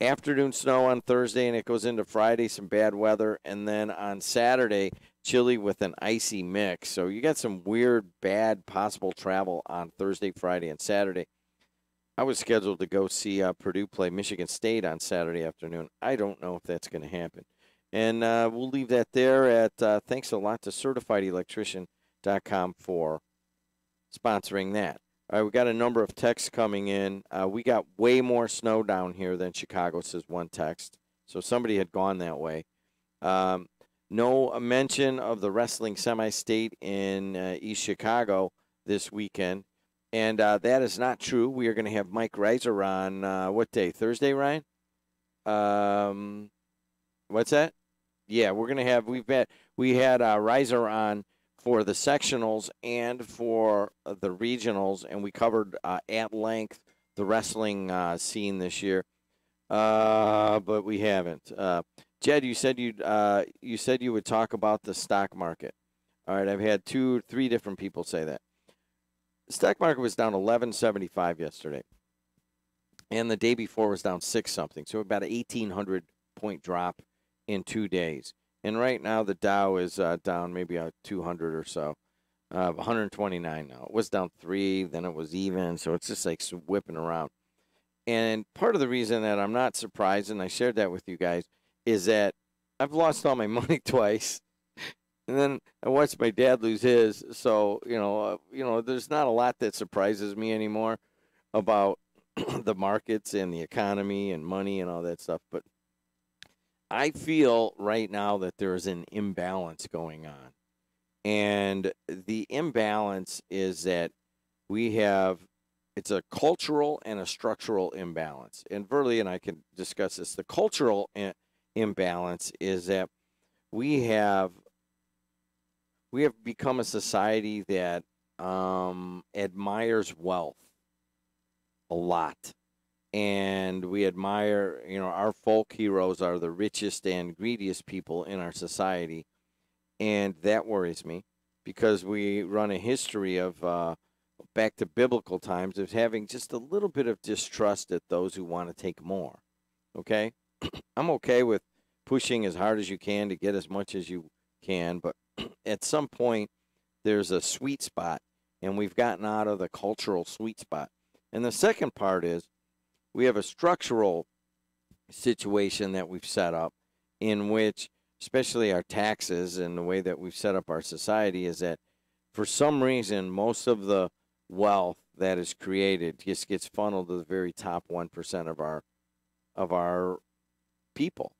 Afternoon snow on Thursday, and it goes into Friday, some bad weather. And then on Saturday, chilly with an icy mix. So you got some weird, bad possible travel on Thursday, Friday, and Saturday. I was scheduled to go see Purdue play Michigan State on Saturday afternoon. I don't know if that's going to happen. And we'll leave that there at thanks a lot to CertifiedElectrician.com for sponsoring that. All right, we got a number of texts coming in. We got way more snow down here than Chicago, says one text. So somebody had gone that way. No mention of the wrestling semi-state in East Chicago this weekend. And that is not true. We are going to have Mike Reiser on what day? Thursday, Ryan? What's that? Yeah, we're going to have we had Reiser on for the sectionals and for the regionals, and we covered at length the wrestling scene this year. But we haven't. Jed, you said you would talk about the stock market. All right, I've had 2 or 3 different people say that. The stock market was down 11.75 yesterday, and the day before was down 6 something. So about an 1,800 point drop in 2 days. And right now the Dow is down maybe 200 or so, 129 now. It was down 3, then it was even, so it's just like whipping around. And part of the reason that I'm not surprised, and I shared that with you guys, is that I've lost all my money twice, and then I watched my dad lose his. So there's not a lot that surprises me anymore about the markets and the economy and money and all that stuff. But I feel right now that there is an imbalance going on. And the imbalance is that it's a cultural and a structural imbalance. And Verley and I can discuss this. The cultural imbalance is that we have become a society that admires wealth a lot. And we admire, our folk heroes are the richest and greediest people in our society. And that worries me because we run a history of, back to biblical times, of having just a little bit of distrust at those who want to take more. Okay? I'm okay with pushing as hard as you can to get as much as you can, but at some point there's a sweet spot, and we've gotten out of the cultural sweet spot. And the second part is, we have a structural situation that we've set up in which, especially our taxes and the way that we've set up our society, is that for some reason, most of the wealth that is created just gets funneled to the very top 1% of our people.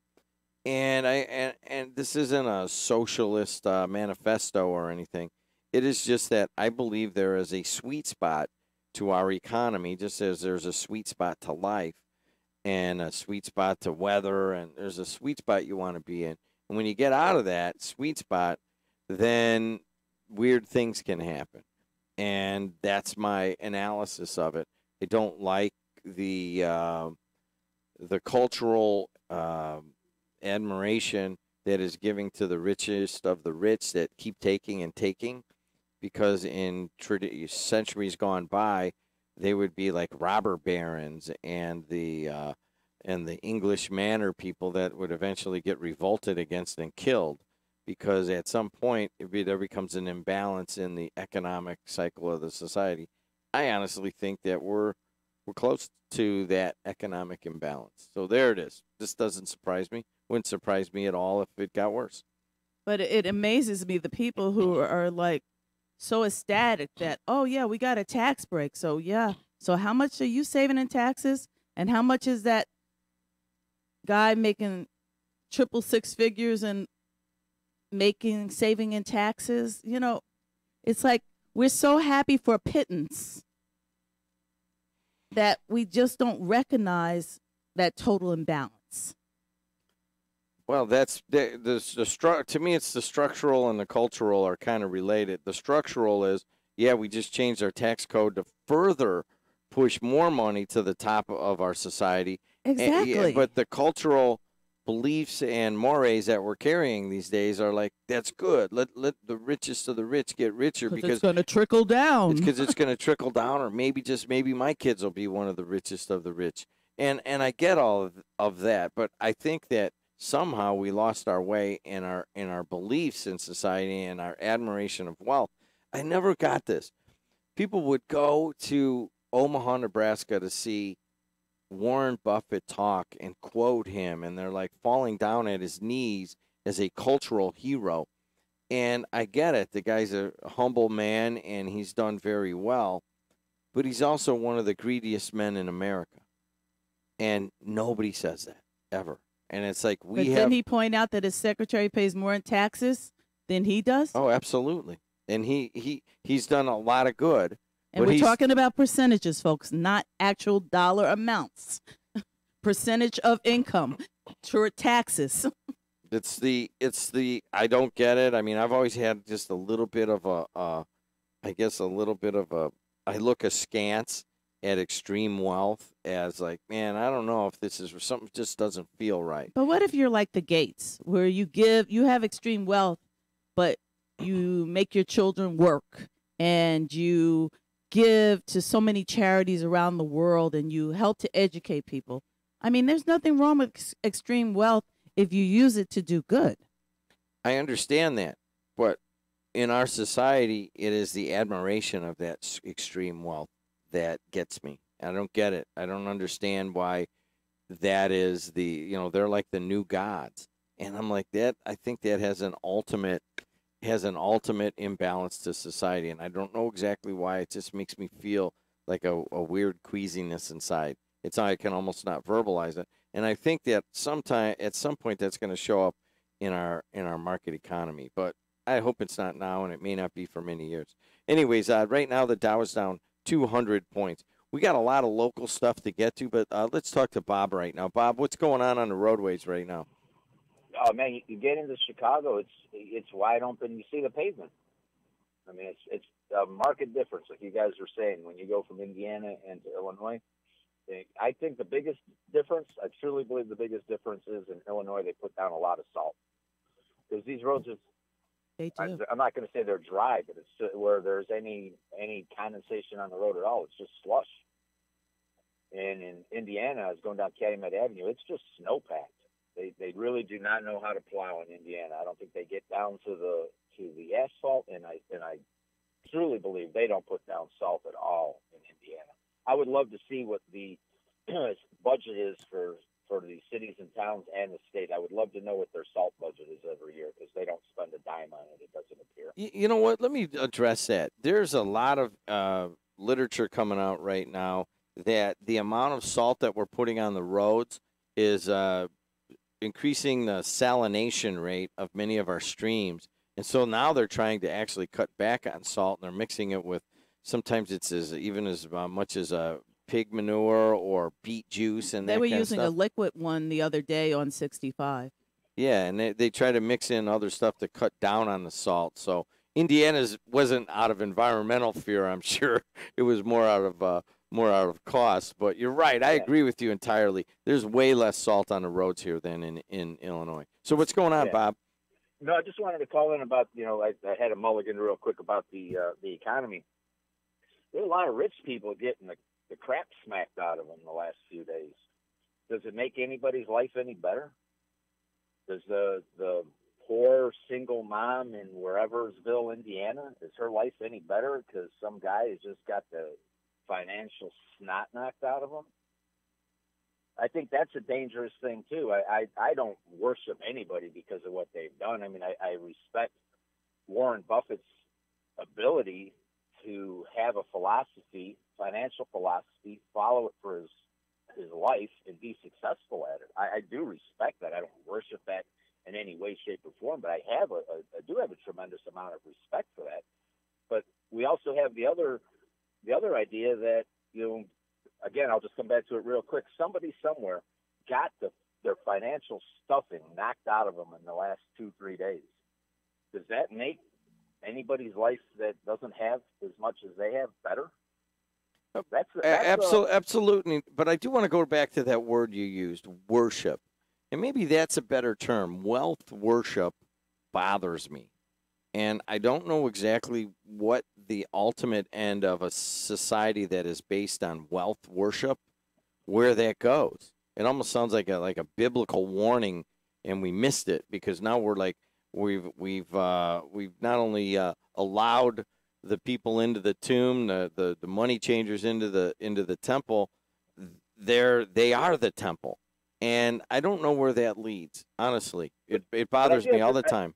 And this isn't a socialist manifesto or anything. It is just that I believe there is a sweet spot to our economy, just as there's a sweet spot to life and a sweet spot to weather, and there's a sweet spot you want to be in. And when you get out of that sweet spot, then weird things can happen. And that's my analysis of it. I don't like the cultural admiration that is giving to the richest of the rich that keep taking and taking. Because in centuries gone by, they would be like robber barons and the English manor people that would eventually get revolted against and killed, because at some point there becomes an imbalance in the economic cycle of the society. I honestly think that we're close to that economic imbalance. So there it is. This doesn't surprise me. Wouldn't surprise me at all if it got worse. But it amazes me, the people who are like so ecstatic that, oh, yeah, we got a tax break. So, yeah. So how much are you saving in taxes? And how much is that guy making 6 figures and saving in taxes? It's like we're so happy for pittance that we just don't recognize that total imbalance. Well, that's to me, it's the structural and the cultural are kind of related. The structural is, we just changed our tax code to further push more money to the top of our society. Exactly. But the cultural beliefs and mores that we're carrying these days are like, that's good. Let the richest of the rich get richer because it's going to trickle down. It's because it's going to trickle down, or maybe my kids will be one of the richest of the rich. And I get all of that, but I think that somehow we lost our way in our beliefs in society and our admiration of wealth. I never got this. People would go to Omaha, Nebraska to see Warren Buffett talk and quote him, and they're like falling down at his knees as a cultural hero. And I get it. The guy's a humble man, and he's done very well, but he's also one of the greediest men in America. And nobody says that ever. And it's like But didn't he point out that his secretary pays more in taxes than he does? Oh, absolutely. And he's done a lot of good. And we're talking about percentages, folks, not actual dollar amounts. Percentage of income toward taxes. It's the I don't get it. I mean, I've always had just a little bit of I look askance at extreme wealth as like, man, I don't know if this is something just doesn't feel right. But what if you're like the Gates, where you have extreme wealth, but you make your children work and you give to so many charities around the world and you help to educate people? I mean, there's nothing wrong with extreme wealth if you use it to do good. I understand that, but in our society, it is the admiration of that extreme wealth that gets me. I don't get it. I don't understand why that is they're like the new gods. And I'm like that. I think that has an ultimate imbalance to society. And I don't know exactly why. It just makes me feel like a weird queasiness inside. I can almost not verbalize it. And I think that at some point that's going to show up in our market economy. But I hope it's not now, and it may not be for many years. Anyways, right now the Dow is down 200 points. We got a lot of local stuff to get to, but let's talk to Bob right now. Bob, what's going on the roadways right now? Oh man, you get into Chicago, it's wide open. You see the pavement. I mean, it's a market difference, like you guys were saying, when you go from Indiana and to Illinois. I think the biggest difference, I truly believe the biggest difference is in Illinois they put down a lot of salt. Because these roads I'm not going to say they're dry, but it's where there's any condensation on the road at all. It's just slush. And in Indiana, I was going down Calumet Avenue. It's just snowpacked. They really do not know how to plow in Indiana. I don't think they get down to the asphalt, and I truly believe they don't put down salt at all in Indiana. I would love to see what the budget is for the cities and towns and the state. I would love to know what their salt budget is every year, because they don't spend a dime on it. It doesn't appear. You know what? Let me address that. There's a lot of literature coming out right now that the amount of salt that we're putting on the roads is increasing the salination rate of many of our streams. And so now they're trying to actually cut back on salt, and they're mixing it with, sometimes it's even as much as pig manure or beet juice. And they were using a liquid one the other day on 65. Yeah, and they try to mix in other stuff to cut down on the salt. So Indiana's wasn't out of environmental fear, I'm sure. It was more out of cost. But you're right. I agree with you entirely. There's way less salt on the roads here than in Illinois. So what's going on, Bob? No, I just wanted to call in about, I had a mulligan real quick about the economy. There are a lot of rich people getting the crap smacked out of them the last few days. Does it make anybody's life any better? Does the poor single mom in whereversville, Indiana, is her life any better because some guy has just got the financial snot knocked out of him? I think that's a dangerous thing, too. I don't worship anybody because of what they've done. I mean, I respect Warren Buffett's ability to have a philosophy, financial philosophy, follow it for his life, and be successful at it. I do respect that. I don't worship that in any way, shape, or form, but I do have a tremendous amount of respect for that. But we also have the other idea that, again, I'll just come back to it real quick. Somebody somewhere got their financial stuffing knocked out of them in the last 2-3 days. Does that make anybody's life that doesn't have as much as they have better? Absolutely. But I do want to go back to that word you used, worship. And maybe that's a better term. Wealth worship bothers me. And I don't know exactly what the ultimate end of a society that is based on wealth worship where that goes. It almost sounds like a biblical warning, and we missed it because now we're like we've not only allowed the people into the tomb, the money changers into the temple. They are the temple, and I don't know where that leads. Honestly, it bothers me all the time.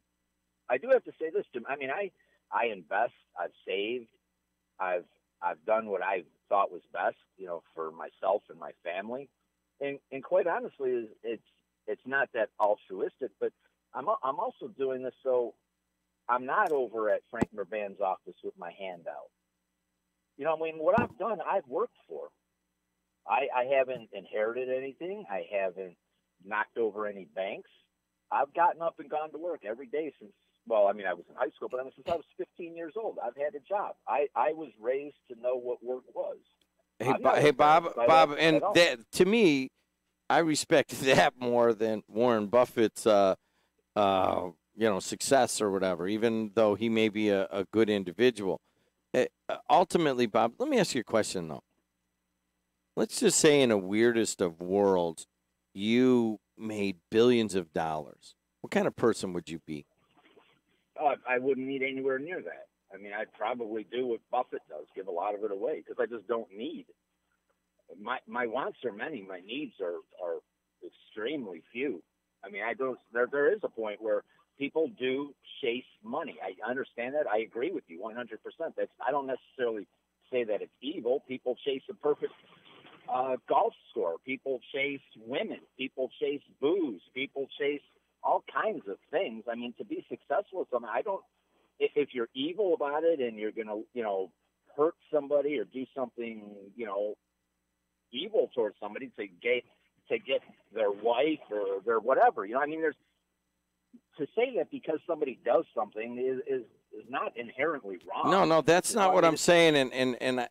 I do have to say this, Jim. I mean, I invest, I've saved, I've done what I thought was best, for myself and my family, and quite honestly, it's not that altruistic, but I'm also doing this so I'm not over at Frank Mervan's office with my hand out. I mean, what I've done, I've worked for. I haven't inherited anything. I haven't knocked over any banks. I've gotten up and gone to work every day since, I was in high school, but since I was 15 years old, I've had a job. I was raised to know what work was. Hey, Bob, and that, to me, I respect that more than Warren Buffett's, success or whatever, even though he may be a good individual. Ultimately, Bob, let me ask you a question, though. Let's just say in a weirdest of worlds, you made billions of dollars. What kind of person would you be? I wouldn't need anywhere near that. I mean, I'd probably do what Buffett does, give a lot of it away, because I just don't need. My wants are many. My needs are extremely few. I mean, I don't. There is a point where people do chase money. I understand that. I agree with you 100%. I don't necessarily say that it's evil. People chase a perfect golf score. People chase women. People chase booze. People chase all kinds of things. I mean, to be successful with something, if you're evil about it and you're going to, hurt somebody or do something, evil towards somebody to get their wife or their whatever, I mean, to say that because somebody does something is not inherently wrong. No, that's not what I'm saying. And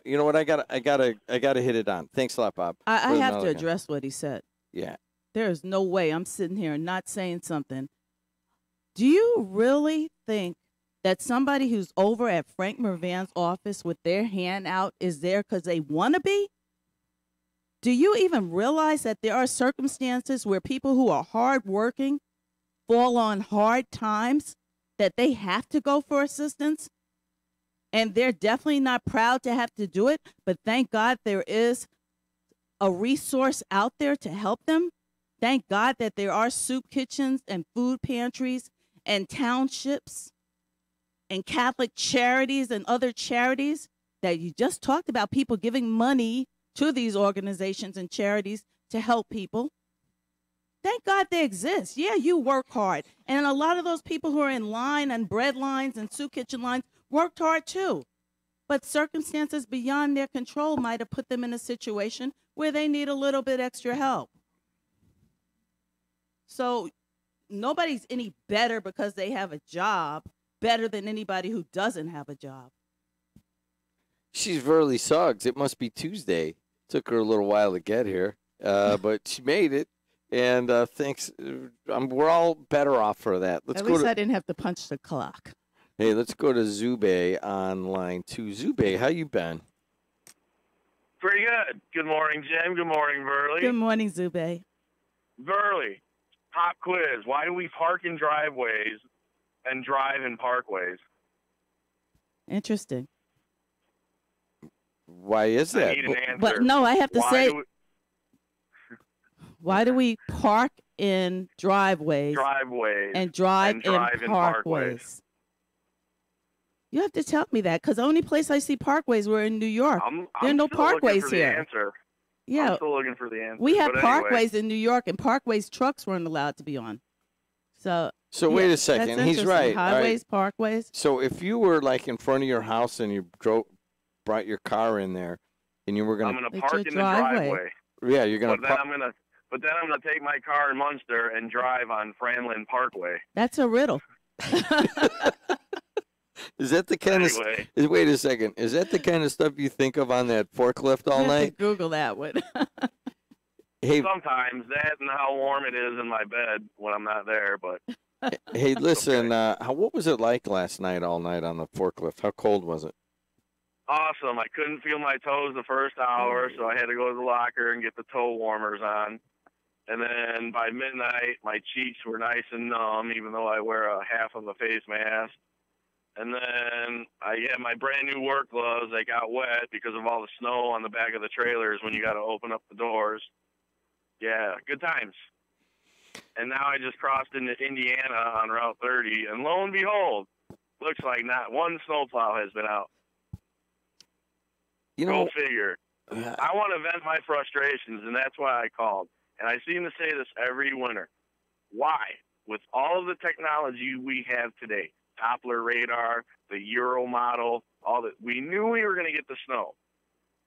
you know what? I gotta hit it on. Thanks a lot, Bob. I have to address what he said. Yeah. There is no way I'm sitting here and not saying something. Do you really think that somebody who's over at Frank Mervan's office with their hand out is there because they want to be? Do you even realize that there are circumstances where people who are hardworking fall on hard times, that they have to go for assistance? And they're definitely not proud to have to do it, but thank God there is a resource out there to help them. Thank God that there are soup kitchens and food pantries and townships and Catholic charities and other charities that you just talked about, people giving money to these organizations and charities to help people. Thank God they exist. Yeah, you work hard. And a lot of those people who are in line and bread lines and soup kitchen lines worked hard too. But circumstances beyond their control might have put them in a situation where they need a little bit extra help. So nobody's any better because they have a job, better than anybody who doesn't have a job. She's Verly Suggs. It must be Tuesday. Took her a little while to get here, but she made it. And thanks. We're all better off for that. At least I didn't have to punch the clock. Hey, let's go to Zube on line 2. Zube, how you been? Pretty good. Good morning, Jim. Good morning, Verly. Good morning, Zube. Verly, pop quiz. Why do we park in driveways and drive in parkways? Interesting. Why is that? I need an answer. But no, I have to say, we... why do we park in driveways and drive in parkways? You have to tell me that, because the only place I see parkways were in New York. There are no parkways here. Answer. Yeah, I'm still looking for the answer. We have but parkways anyway. in New York, and parkways trucks weren't allowed to be on. So wait a second. He's right. Highways, right. parkways. So if you were like in front of your house and you brought your car in there, and you were going to park in the driveway. Yeah, you're going to. But then I'm going to take my car in Munster and drive on Franklin Parkway. That's a riddle. Is that the kind of? Wait a second. Is that the kind of stuff you think of on that forklift all night? Google that one. Hey, sometimes that and how warm it is in my bed when I'm not there. But hey, listen. Okay. What was it like last night, all night on the forklift? How cold was it? awesome. I couldn't feel my toes the first hour, so I had to go to the locker and get the toe warmers on. And then by midnight, my cheeks were nice and numb, even though I wear a half of a face mask. And then I had my brand new work gloves. They got wet because of all the snow on the back of the trailers when you got to open up the doors. Yeah, good times. And now I just crossed into Indiana on Route 30, and lo and behold, looks like not one snowplow has been out. Go figure. I want to vent my frustrations, and that's why I called. And I seem to say this every winter. Why, with all of the technology we have today, Doppler radar, the Euro model, all that, we knew we were going to get the snow.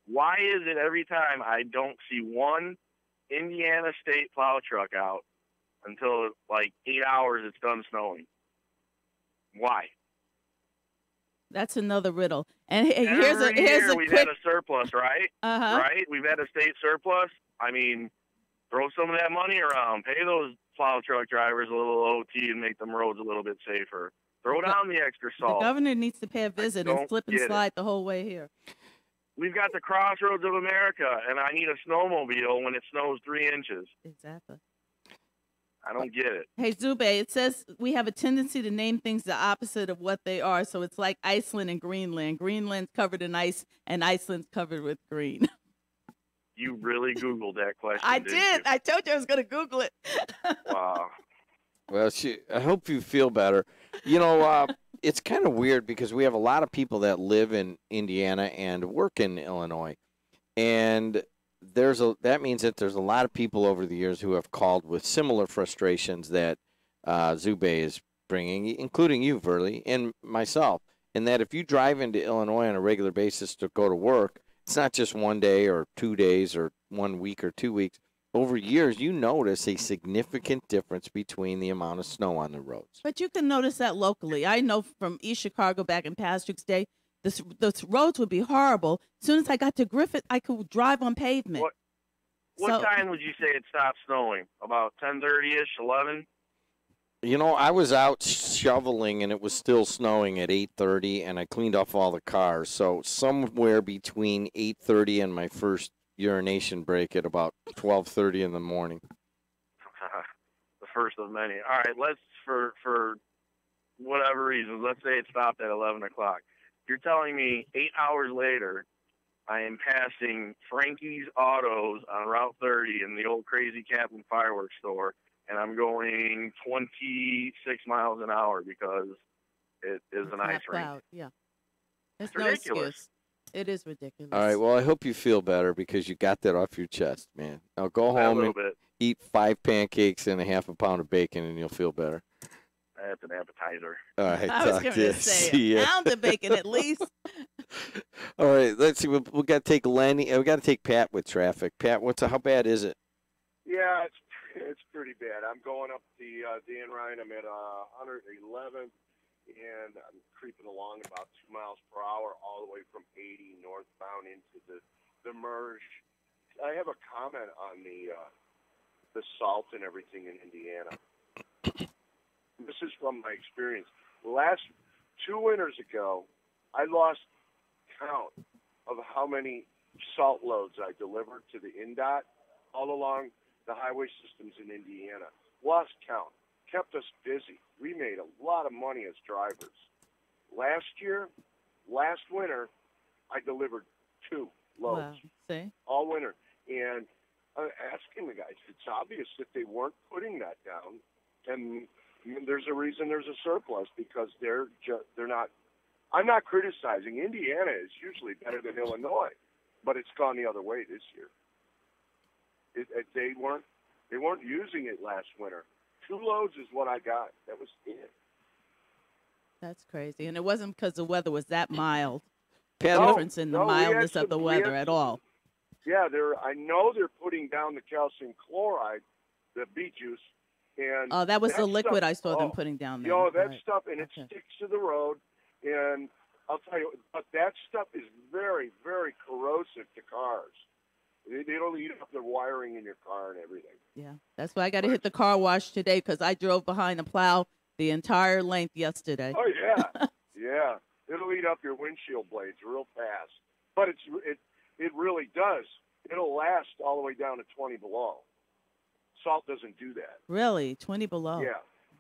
Why is it every time I don't see one Indiana State plow truck out until like 8 hours it's done snowing? Why? That's another riddle. And here's a we've quick... had a surplus, right? Uh-huh. Right? We've had a state surplus. I mean, throw some of that money around. Pay those plow truck drivers a little OT and make them roads a little bit safer. Throw down the extra salt. The governor needs to pay a visit and slip and slide the whole way here. We've got the crossroads of America, and I need a snowmobile when it snows 3 inches. Exactly. I don't get it. Hey, Zube, it says we have a tendency to name things the opposite of what they are. So it's like Iceland and Greenland. Greenland's covered in ice, and Iceland's covered with green. You really Googled that question, I didn't did. you? I told you I was going to Google it. Wow. Well, I hope you feel better. You know, it's kind of weird because we have a lot of people that live in Indiana and work in Illinois. And that means that there's a lot of people over the years who have called with similar frustrations that Zube is bringing, including you, Verley, and myself. And that if you drive into Illinois on a regular basis to go to work, it's not just 1 day or 2 days or 1 week or 2 weeks. Over years, you notice a significant difference between the amount of snow on the roads. But you can notice that locally. I know from East Chicago back in Patrick's Day, the roads would be horrible. As soon as I got to Griffith, I could drive on pavement. What time would you say it stopped snowing? About 10:30-ish, 11? You know, I was out shoveling, and it was still snowing at 8:30, and I cleaned off all the cars. So somewhere between 8:30 and my first urination break at about 12:30 in the morning. The first of many. All right, let's, for whatever reason, let's say it stopped at 11 o'clock. You're telling me 8 hours later, I am passing Frankie's Autos on Route 30 in the old Crazy Captain fireworks store, and I'm going 26 miles an hour because it is an ice rink. Yeah. It's no ridiculous. Excuse. It is ridiculous. All right, well, I hope you feel better because you got that off your chest, man. Now go home and eat 5 pancakes and a half a pound of bacon, and you'll feel better. That's an appetizer. All right, I was going to say a pound of bacon at least. All right, let's see. We got to take Lenny. We got to take Pat with traffic. Pat, how bad is it? Yeah, it's pretty bad. I'm going up the Dan Ryan. I'm at 111th, and I'm creeping along about 2 miles per hour all the way from 80 northbound into the merge. I have a comment on the salt and everything in Indiana. This is from my experience. Last 2 winters ago, I lost count of how many salt loads I delivered to the INDOT all along the highway systems in Indiana. Lost count. Kept us busy. We made a lot of money as drivers. Last winter, I delivered 2 loads. Wow. See? All winter. And I'm asking the guys, it's obvious that they weren't putting that down. And there's a reason there's a surplus because they're not. I'm not criticizing. Indiana is usually better than Illinois, but it's gone the other way this year. They weren't using it last winter. 2 loads is what I got. That was it. That's crazy, and it wasn't because the weather was that mild. Pat, Difference in the mildness of the weather at all. Yeah, I know they're putting down the calcium chloride, the beet juice. And that was the liquid stuff, I saw them putting down there. That stuff, and it sticks to the road. And I'll tell you, but that stuff is very, very corrosive to cars. It'll eat up the wiring in your car and everything. Yeah, that's why I got to hit the car wash today because I drove behind the plow the entire length yesterday. Oh, yeah. Yeah. It'll clean up your windshield blades real fast. But it really does. It'll last all the way down to 20 below. Salt doesn't do that. Really? 20 below? Yeah.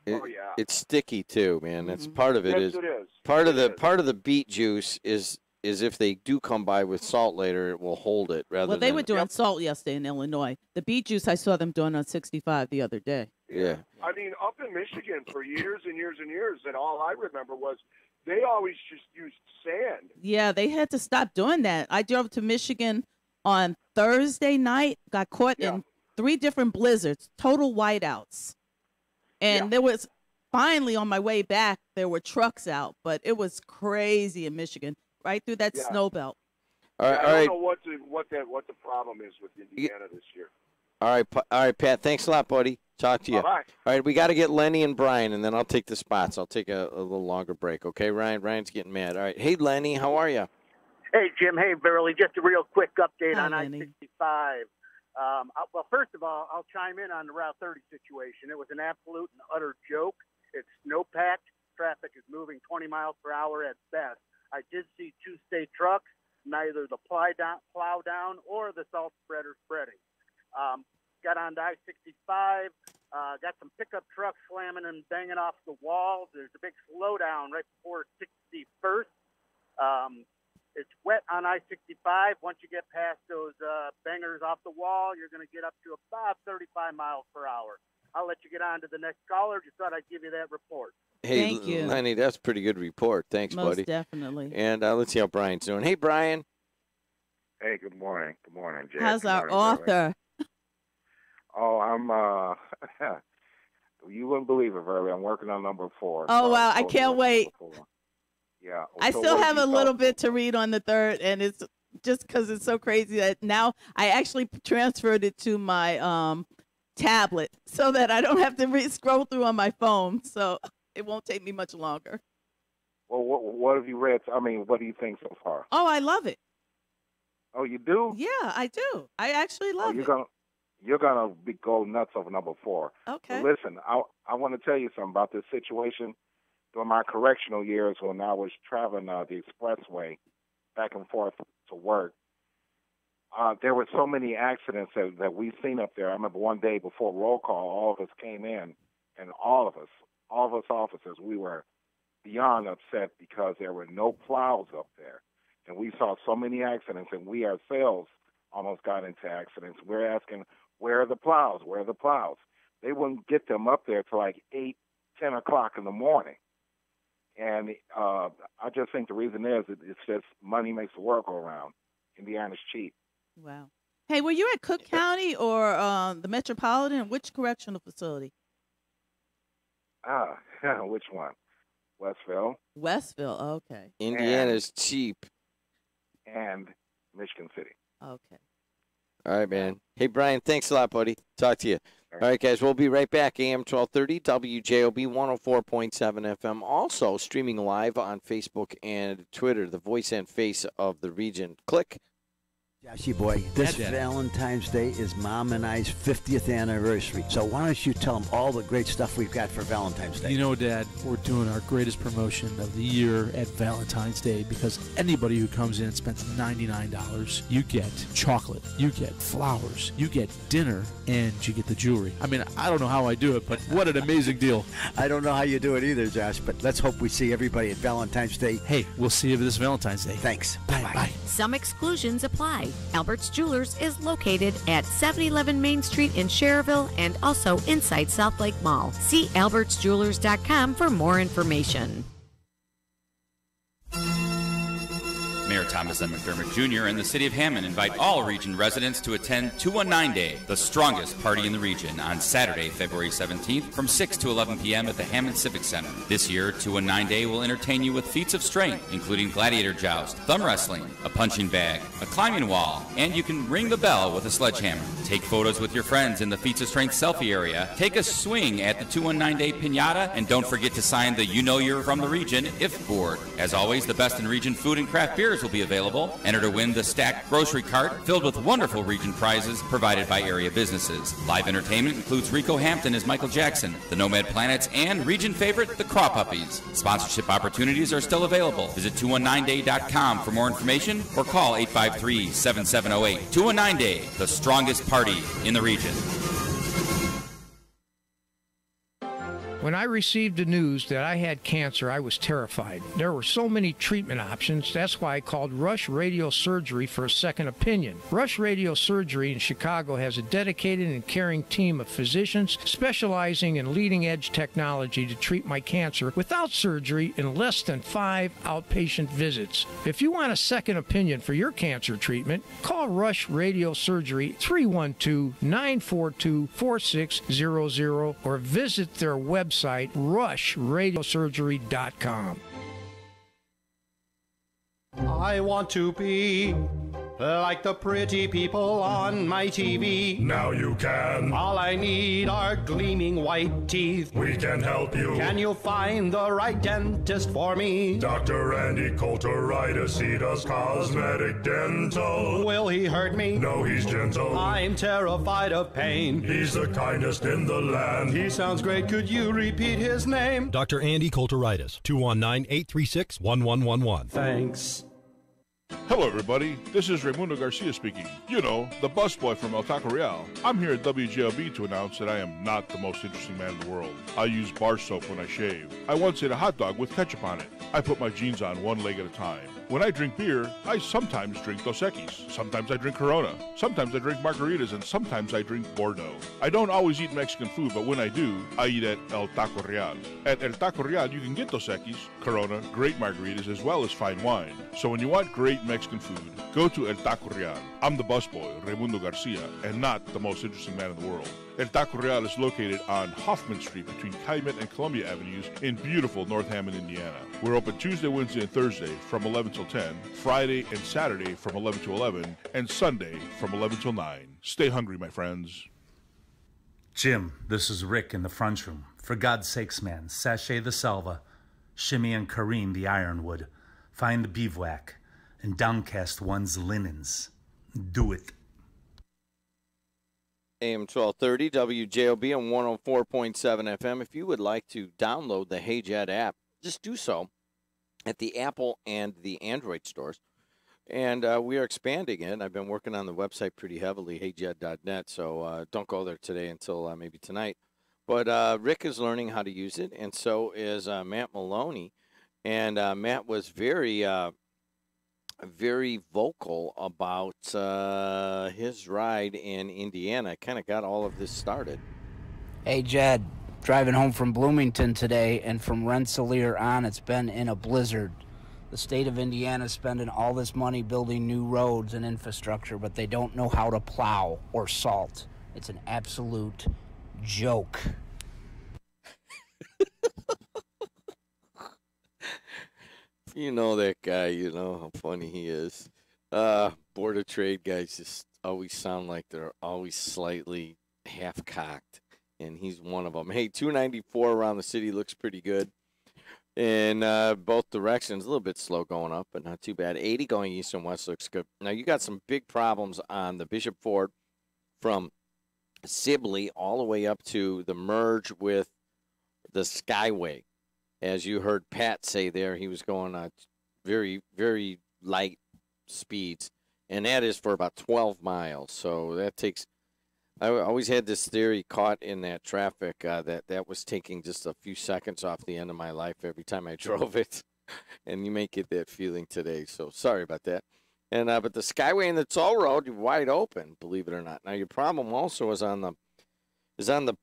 It- Oh yeah. It's sticky too, man. That's part of it. Yes, Is it is. part of the beet juice is if they do come by with salt later, it will hold it rather Well, they than were doing salt yesterday in Illinois. The beet juice, I saw them doing on 65 the other day. yeah. I mean, up in Michigan for years and years and years, and all I remember was they always just used sand. Yeah, they had to stop doing that. I drove to Michigan on Thursday night, got caught in 3 different blizzards, total whiteouts. And there was finally on my way back, there were trucks out, but it was crazy in Michigan, right through that snow belt. All right, I all right. don't know what the problem is with Indiana this year. All right, Pat. Thanks a lot, buddy. Talk to you. Bye-bye. All right, we got to get Lenny and Brian, and then I'll take the spots. I'll take a little longer break, okay, Ryan? Ryan's getting mad. All right. Hey, Lenny, how are you? Hey, Jim. Hey, Burley. Just a real quick update Hi, on Lenny. I-65. Well, first of all, I'll chime in on the Route 30 situation. It was an absolute and utter joke. It's snow-packed. Traffic is moving 20 miles per hour at best. I did see 2 state trucks, neither the plow down or the salt spreader spreading. Got on to I-65, got some pickup trucks slamming and banging off the walls. There's a big slowdown right before 61st. It's wet on I-65. Once you get past those bangers off the wall, you're going to get up to about 35 miles per hour. I'll let you get on to the next caller. Just thought I'd give you that report. Hey, Thank you. Lenny, that's a pretty good report. Thanks, Most buddy. definitely. And let's see how Brian's doing. Hey, Brian. Hey, good morning. Good morning, Jay. How's Good our morning, Burley. author? Oh, I'm, you wouldn't believe it, Burley. I'm working on number 4. Oh, so wow. I'm I totally can't working on wait. number 4. Yeah. I so still what have you a little thought- bit to read on the 3rd, and it's just because it's so crazy that now I actually transferred it to my tablet so that I don't have to scroll through on my phone. So it won't take me much longer. Well, what have you read? I mean, what do you think so far? Oh, I love it. Oh, you do? Yeah, I do. I actually love you're it. You're gonna go nuts over number 4. Okay. But listen, I want to tell you something about this situation. During my correctional years, when I was traveling the expressway back and forth to work, there were so many accidents that we've seen up there. I remember one day before roll call, all of us came in, and all of us officers, we were beyond upset because there were no plows up there. And we saw so many accidents, and we ourselves almost got into accidents. We're asking, where are the plows? Where are the plows? They wouldn't get them up there till like 8, 10 o'clock in the morning. And I just think the reason is it's just money makes the world go around. Indiana's cheap. Wow. Hey, were you at Cook County or the Metropolitan? Which correctional facility? Which one? Westville. Westville. Okay. Indiana's cheap. And Michigan City. Okay. All right, man. Hey, Brian, thanks a lot, buddy. Talk to you. All right, guys, we'll be right back. AM 1230, WJOB 104.7 FM. Also streaming live on Facebook and Twitter, the voice and face of the region. Click. Joshy boy, this Yeah, Dad. Valentine's Day is Mom and I's 50th anniversary. So why don't you tell them all the great stuff we've got for Valentine's Day? You know, Dad, we're doing our greatest promotion of the year at Valentine's Day because anybody who comes in and spends $99, you get chocolate, you get flowers, you get dinner, and you get the jewelry. I mean, I don't know how I do it, but what an amazing deal. I don't know how you do it either, Josh, but let's hope we see everybody at Valentine's Day. Hey, we'll see you this Valentine's Day. Thanks. Bye-bye. Some exclusions apply. Albert's Jewelers is located at 711 Main Street in Cherville and also inside South Lake Mall. See albertsjewelers.com for more information. Mayor Thomas M. McDermott Jr. and the City of Hammond invite all region residents to attend 219 Day, the strongest party in the region, on Saturday, February 17th from 6 to 11 p.m. at the Hammond Civic Center. This year, 219 Day will entertain you with feats of strength, including gladiator joust, thumb wrestling, a punching bag, a climbing wall, and you can ring the bell with a sledgehammer. Take photos with your friends in the feats of strength selfie area, take a swing at the 219 Day Piñata, and don't forget to sign the You Know You're from the Region IF board. As always, the best in region food and craft beers will will be available. Enter to win the stacked grocery cart filled with wonderful region prizes provided by area businesses. Live entertainment includes Rico Hampton as Michael Jackson, the Nomad Planets, and region favorite, the Craw Puppies. Sponsorship opportunities are still available. Visit 219day.com for more information or call 853-7708. 219day, the strongest party in the region. When I received the news that I had cancer, I was terrified. There were so many treatment options. That's why I called Rush Radiosurgery for a second opinion. Rush Radiosurgery in Chicago has a dedicated and caring team of physicians specializing in leading-edge technology to treat my cancer without surgery in less than 5 outpatient visits. If you want a second opinion for your cancer treatment, call Rush Radiosurgery 312-942-4600 or visit their website, rushradiosurgery.com. I want to be like the pretty people on my TV. Now you can. All I need are gleaming white teeth. We can help you. Can you find the right dentist for me? Dr. Andy Coulteritis, he does cosmetic dental. Will he hurt me? No, he's gentle. I'm terrified of pain. He's the kindest in the land. He sounds great. Could you repeat his name? Dr. Andy Coulteritis, 219-836-1111. Thanks. Hello, everybody. This is Raimundo Garcia speaking. You know, the busboy from El Taco Real. I'm here at WJLB to announce that I am not the most interesting man in the world. I use bar soap when I shave. I once ate a hot dog with ketchup on it. I put my jeans on one leg at a time. When I drink beer, I sometimes drink Dos Equis. Sometimes I drink Corona. Sometimes I drink margaritas, and sometimes I drink Bordeaux. I don't always eat Mexican food, but when I do, I eat at El Taco Real. At El Taco Real, you can get Dos Equis, Corona, great margaritas, as well as fine wine. So when you want great Mexican food, go to El Taco Real. I'm the busboy, Raimundo Garcia, and not the most interesting man in the world. El Taco Real is located on Hoffman Street between Calumet and Columbia Avenues in beautiful North Hammond, Indiana. We're open Tuesday, Wednesday, and Thursday from 11 till 10, Friday and Saturday from 11 to 11, and Sunday from 11 till 9. Stay hungry, my friends. Jim, this is Rick in the front room. For God's sakes, man, sachet the salva, shimmy and careen the ironwood, find the bivouac, and downcast one's linens. Do it. AM 1230, WJOB on 104.7 FM. If you would like to download the Hey JED app, just do so at the Apple and the Android stores. And we are expanding it. I've been working on the website pretty heavily, heyjed.net, so don't go there today until maybe tonight. But Rick is learning how to use it, and so is Matt Maloney. And Matt was very vocal about his ride in Indiana. Kind of got all of this started. Hey, Jed, driving home from Bloomington today, and from Rensselaer on, it's been in a blizzard. The state of Indiana is spending all this money building new roads and infrastructure, but they don't know how to plow or salt. It's an absolute joke. You know that guy, you know how funny he is. Board of Trade guys just always sound like they're always slightly half-cocked, and he's one of them. Hey, 294 around the city looks pretty good in both directions. A little bit slow going up, but not too bad. 80 going east and west looks good. Now, you got some big problems on the Bishop Ford from Sibley all the way up to the merge with the Skyway. As you heard Pat say there, he was going on very, very light speeds, and that is for about 12 miles. So that takes – I always had this theory caught in that traffic that was taking just a few seconds off the end of my life every time I drove it, and you may get that feeling today. So sorry about that. And but the Skyway and the toll road, wide open, believe it or not. Now, your problem also is on the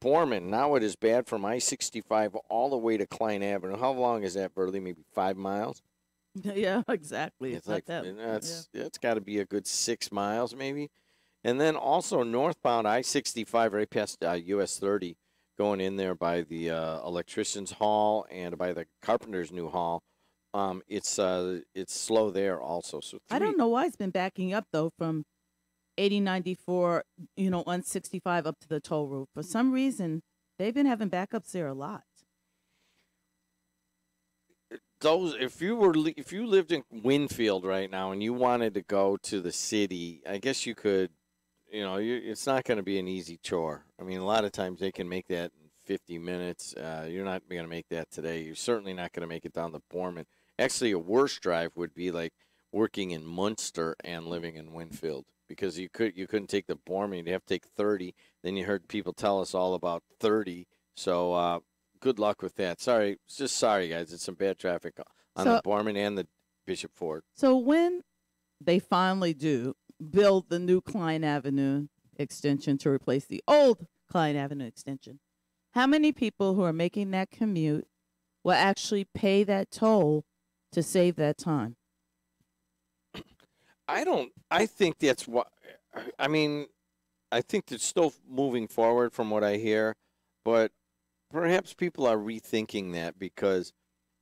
Borman. Now it is bad from I-65 all the way to Klein Avenue. How long is that, Burley? Maybe 5 miles? Yeah, exactly. It's like it's got to be a good 6 miles maybe. And then also northbound I-65 right past US 30 going in there by the electrician's hall and by the carpenter's new hall. It's slow there also. So I don't know why it's been backing up though from 8094, on 65 up to the toll road. For some reason, they've been having backups there a lot. those if you lived in Winfield right now and you wanted to go to the city, I guess you could. It's not going to be an easy chore. I mean, a lot of times they can make that in 50 minutes. You're not going to make that today. You're certainly not going to make it down to Borman. Actually, a worse drive would be like working in Munster and living in Winfield, because you couldn't take the Borman. You'd have to take 30. Then you heard people tell us all about 30. So good luck with that. Sorry, guys. It's some bad traffic on the Borman and the Bishop Ford. So when they finally do build the new Klein Avenue extension to replace the old Klein Avenue extension, how many people who are making that commute will actually pay that toll to save that time? I think that's what, I mean, I think it's still moving forward from what I hear, but perhaps people are rethinking that because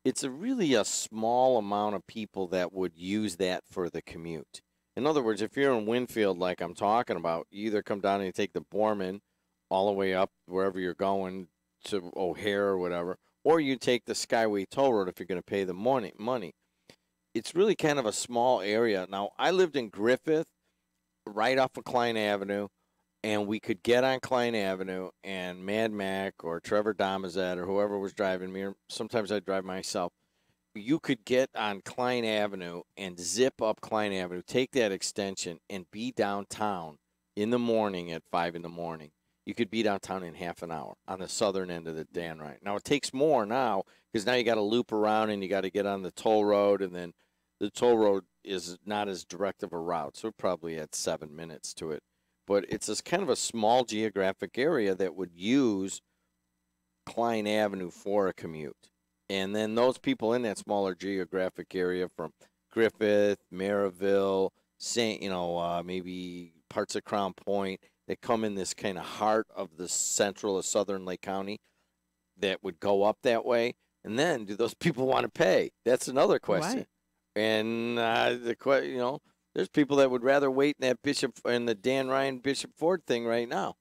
it's really a small amount of people that would use that for the commute. In other words, if you're in Winfield, like I'm talking about, you either come down and you take the Borman all the way up wherever you're going to O'Hare or whatever, or you take the Skyway Toll Road if you're going to pay the money. It's really kind of a small area. Now, I lived in Griffith, right off of Klein Avenue, and we could get on Klein Avenue, and Mad Mac or Trevor Domazet or whoever was driving me, or sometimes I'd drive myself, you could get on Klein Avenue and zip up Klein Avenue, take that extension, and be downtown in the morning at 5 in the morning. You could be downtown in half an hour on the southern end of the Dan Ryan. Now, it takes more now because now you got to loop around and you got to get on the toll road, and then the toll road is not as direct of a route, so probably at 7 minutes to it. But it's this kind of a small geographic area that would use Klein Avenue for a commute. And then those people in that smaller geographic area from Griffith, Maryville, maybe parts of Crown Point, that come in this kind of heart of the central of southern Lake County that would go up that way. And then do those people want to pay? That's another question. Right. And there's people that would rather wait in that Bishop and the Dan Ryan Bishop Ford thing right now.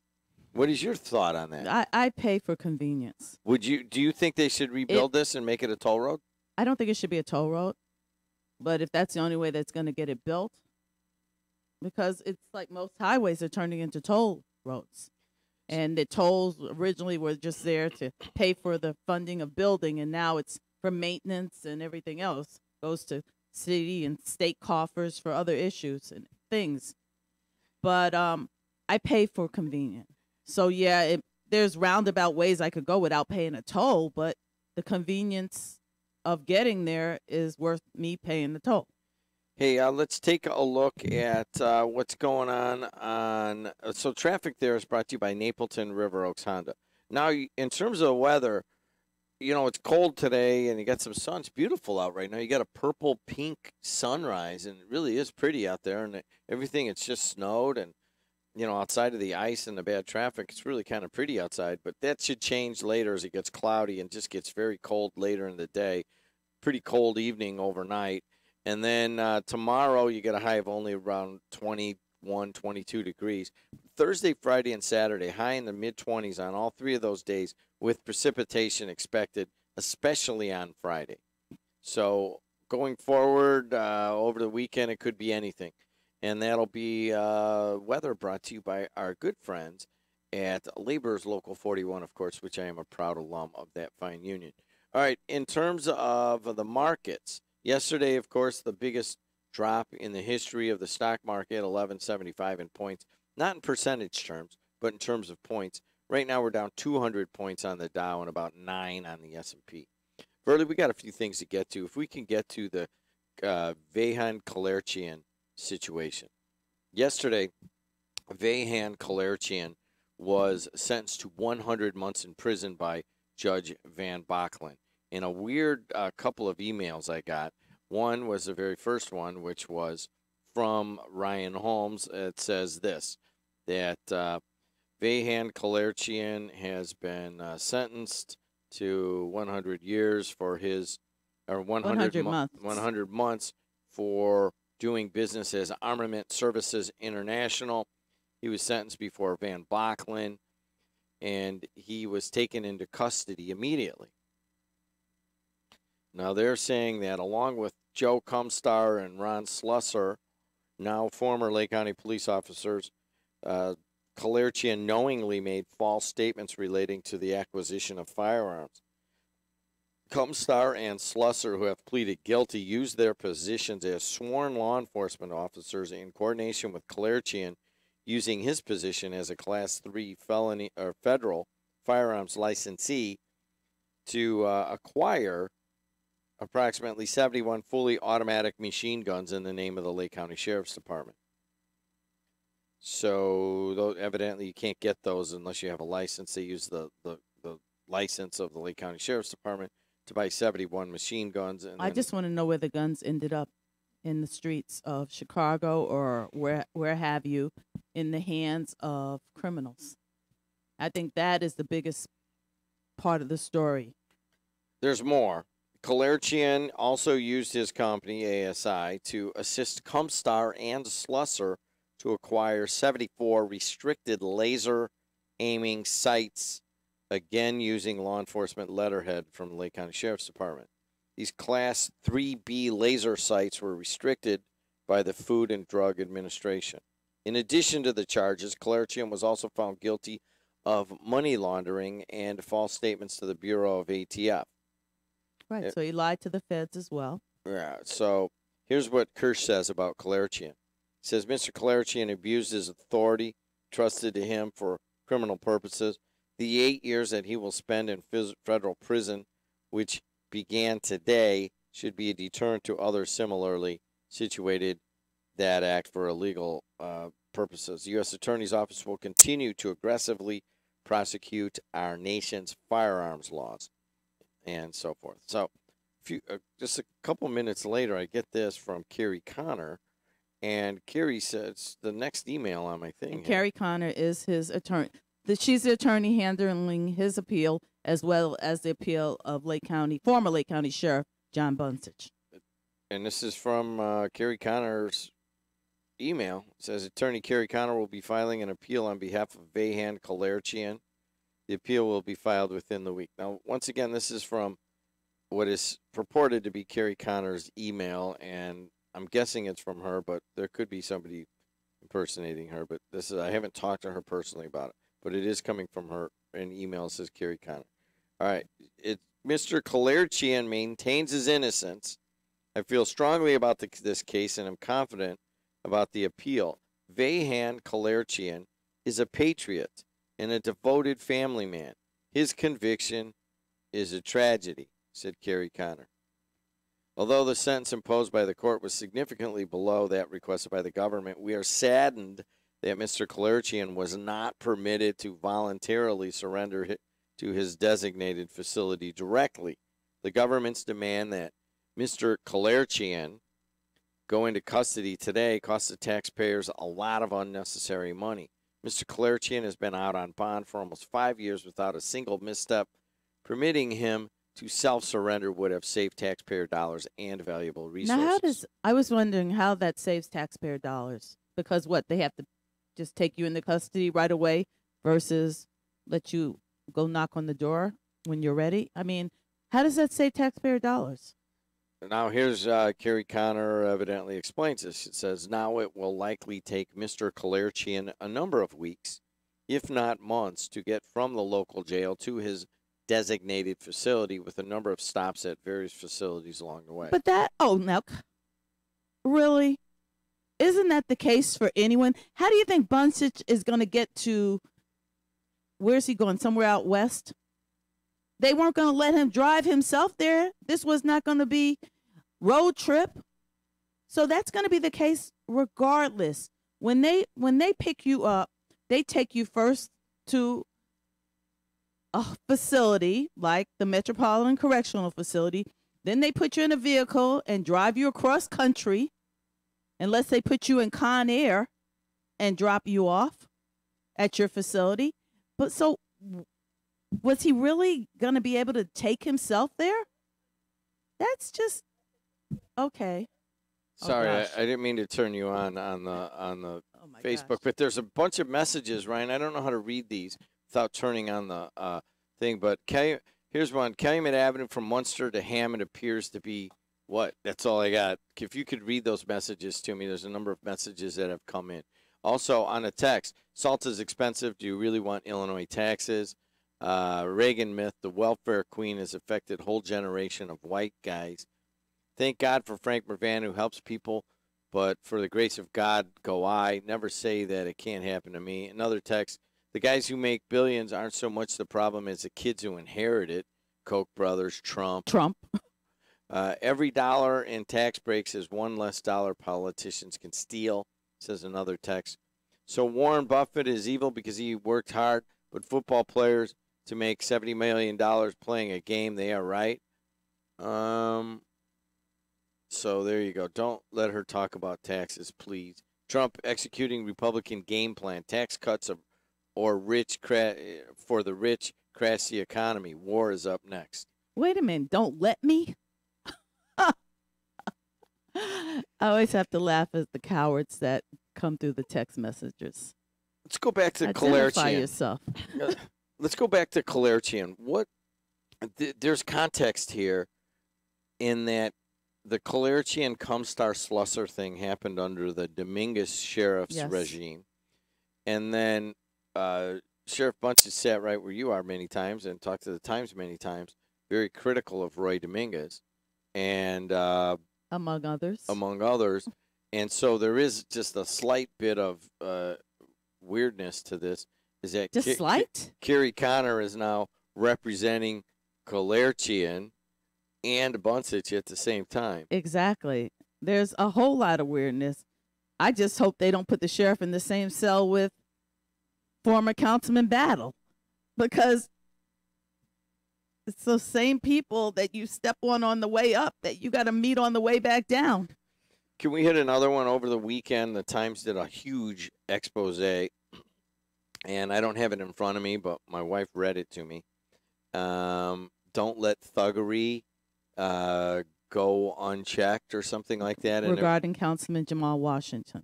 What is your thought on that? I pay for convenience. Do you think they should rebuild this and make it a toll road? I don't think it should be a toll road, but if that's the only way that's going to get it built, because it's like most highways are turning into toll roads. And the tolls originally were just there to pay for the funding of building, and now it's for maintenance and everything else. Goes to city and state coffers for other issues and things. But I pay for convenience. So, yeah, there's roundabout ways I could go without paying a toll, but the convenience of getting there is worth me paying the toll. Hey, let's take a look at what's going on. So traffic there is brought to you by Napleton River Oaks Honda. Now, in terms of the weather, it's cold today and you got some sun. It's beautiful out right now. You got a purple-pink sunrise, and it really is pretty out there. And everything, it's just snowed, and outside of the ice and the bad traffic, it's really kind of pretty outside. But that should change later as it gets cloudy and just gets very cold later in the day. Pretty cold evening overnight. And then tomorrow you get a high of only around 21, 22 degrees. Thursday, Friday, and Saturday, high in the mid-20s on all three of those days with precipitation expected, especially on Friday. So going forward over the weekend, it could be anything. And that'll be weather brought to you by our good friends at Laborers Local 41, of course, which I am a proud alum of that fine union. All right, in terms of the markets, yesterday, of course, the biggest drop in the history of the stock market, 1175 in points, not in percentage terms, but in terms of points. Right now, we're down 200 points on the Dow and about 9 on the S&P. Verley, we got a few things to get to. If we can get to the Vahan Kalerchian situation. Yesterday, Vahan Kalerchian was sentenced to 100 months in prison by Judge Van Bachlen. In a weird couple of emails I got, one was the very first one, which was from Ryan Holmes. It says this, that Vahan Kalerchian has been sentenced to 100 years for his, or 100 months for doing business as Armament Services International. He was sentenced before Van Bachlen, and he was taken into custody immediately. Now they're saying that along with Joe Cumstar and Ron Slusser, now former Lake County police officers, Kalerchian knowingly made false statements relating to the acquisition of firearms. Cumstar and Slusser, who have pleaded guilty, used their positions as sworn law enforcement officers in coordination with Kalerchian, using his position as a Class 3 felony or federal firearms licensee to acquire approximately 71 fully automatic machine guns in the name of the Lake County Sheriff's Department. So evidently you can't get those unless you have a license. They use the license of the Lake County Sheriff's Department to buy 71 machine guns. And I just want to know where the guns ended up in the streets of Chicago or where have you, in the hands of criminals. I think that is the biggest part of the story. There's more. Kalerchian also used his company, ASI, to assist Cumstar and Slusser to acquire 74 restricted laser aiming sights, again using law enforcement letterhead from the Lake County Sheriff's Department. These Class 3B laser sights were restricted by the Food and Drug Administration. In addition to the charges, Kalerchian was also found guilty of money laundering and false statements to the Bureau of ATF. Right, so he lied to the feds as well. Yeah, so here's what Kirsch says about Kalerchian. He says, Mr. Kalerchian abused his authority, trusted to him for criminal purposes. The 8 years that he will spend in federal prison, which began today, should be a deterrent to others similarly situated that act for illegal purposes. The U.S. Attorney's Office will continue to aggressively prosecute our nation's firearms laws, and so forth. So just a couple minutes later, I get this from Carrie Connor, and Carrie says the next email on my thing. And Carrie Connor is his attorney. She's the attorney handling his appeal as well as the appeal of former Lake County Sheriff John Bunsich. And this is from Carrie Connor's email. It says, Attorney Carrie Connor will be filing an appeal on behalf of Vahan Kalerchian. The appeal will be filed within the week. Now, once again, this is from what is purported to be Carrie Connor's email, and I'm guessing it's from her, but there could be somebody impersonating her. But I haven't talked to her personally about it, but it is coming from her. An email says Carrie Connor. All right, Mr. Kalerchian maintains his innocence. I feel strongly about this case, and I'm confident about the appeal. Vahan Kalerchian is a patriot and a devoted family man. His conviction is a tragedy, said Carrie Connor. Although the sentence imposed by the court was significantly below that requested by the government, we are saddened that Mr. Kalerchian was not permitted to voluntarily surrender to his designated facility directly. The government's demand that Mr. Kalerchian go into custody today costs the taxpayers a lot of unnecessary money. Mr. Kalerchian has been out on bond for almost 5 years without a single misstep. Permitting him to self-surrender would have saved taxpayer dollars and valuable resources. Now, I was wondering how that saves taxpayer dollars. Because they have to just take you into custody right away versus let you go knock on the door when you're ready? I mean, how does that save taxpayer dollars? Now, here's Carrie Connor evidently explains this. It says, now it will likely take Mr. Kalerchian a number of weeks, if not months, to get from the local jail to his designated facility with a number of stops at various facilities along the way. But now, really? Isn't that the case for anyone? How do you think Bunsich is going to get to, where's he going, somewhere out west? They weren't going to let him drive himself there. This was not going to be road trip. So that's going to be the case regardless. When they pick you up, they take you first to a facility like the Metropolitan Correctional Facility. Then they put you in a vehicle and drive you across country, unless they put you in Con Air and drop you off at your facility. But so was he really going to be able to take himself there? That's just okay. Sorry, I didn't mean to turn you on the Facebook, but there's a bunch of messages, Ryan. I don't know how to read these without turning on the thing. But Here's one. Calumet Avenue from Munster to Hammond appears to be what? That's all I got. If you could read those messages to me, there's a number of messages that have come in. Also, on a text, salt is expensive. Do you really want Illinois taxes? Reagan myth, the welfare queen has affected whole generation of white guys. Thank God for Frank Mervan, who helps people, but for the grace of God go I. Never say that it can't happen to me. Another text, the guys who make billions aren't so much the problem as the kids who inherit it. Koch brothers, Trump. Every dollar in tax breaks is one less dollar politicians can steal, says another text. So Warren Buffett is evil because he worked hard, but football players to make $70 million playing a game, they are right. So there you go. Don't let her talk about taxes, please. Trump executing Republican game plan, tax cuts for the rich crash the economy. War is up next. Wait a minute. Don't let me? I always have to laugh at the cowards that come through the text messages. Let's go back to Identify Kalerchian. yourself. Let's go back to Kalerchian. There's context here in that the Kalerchian Comstar Slusser thing happened under the Dominguez sheriff's regime. And then Sheriff Bunch has sat right where you are many times and talked to the Times many times, very critical of Roy Dominguez. And among others. And so there is just a slight bit of weirdness to this. Is that just slight? Kerry Connor is now representing Kalerchian and Buncich at the same time. Exactly. There's a whole lot of weirdness. I just hope they don't put the sheriff in the same cell with former Councilman Battle, because it's those same people that you step on the way up that you got to meet on the way back down. Can we hit another one? Over the weekend, the Times did a huge expose, and I don't have it in front of me, but my wife read it to me. Don't let thuggery go unchecked or something like that. Regarding Councilman Jamal Washington.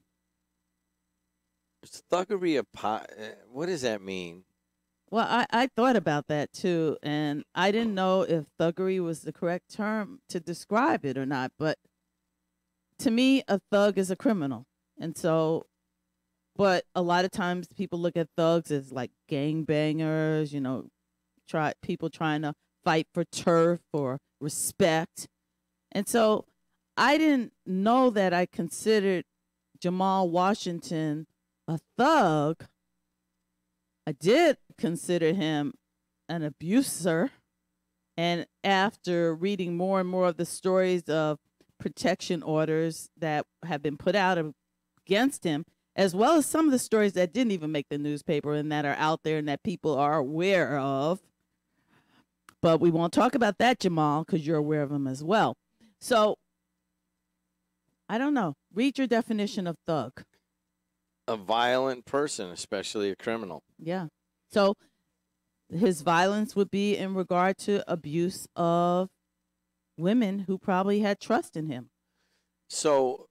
Is thuggery what does that mean? Well, I thought about that too, and I didn't know if thuggery was the correct term to describe it or not, but to me, a thug is a criminal. And so, but a lot of times people look at thugs as like gangbangers, people trying to fight for turf or respect. And so I didn't know that I considered Jamal Washington a thug. I did consider him an abuser. And after reading more and more of the stories of protection orders that have been put out against him, as well as some of the stories that didn't even make the newspaper and that are out there and that people are aware of. But we won't talk about that, Jamal, because you're aware of them as well. So, I don't know. Read your definition of thug. A violent person, especially a criminal. Yeah. So, his violence would be in regard to abuse of women who probably had trust in him. So,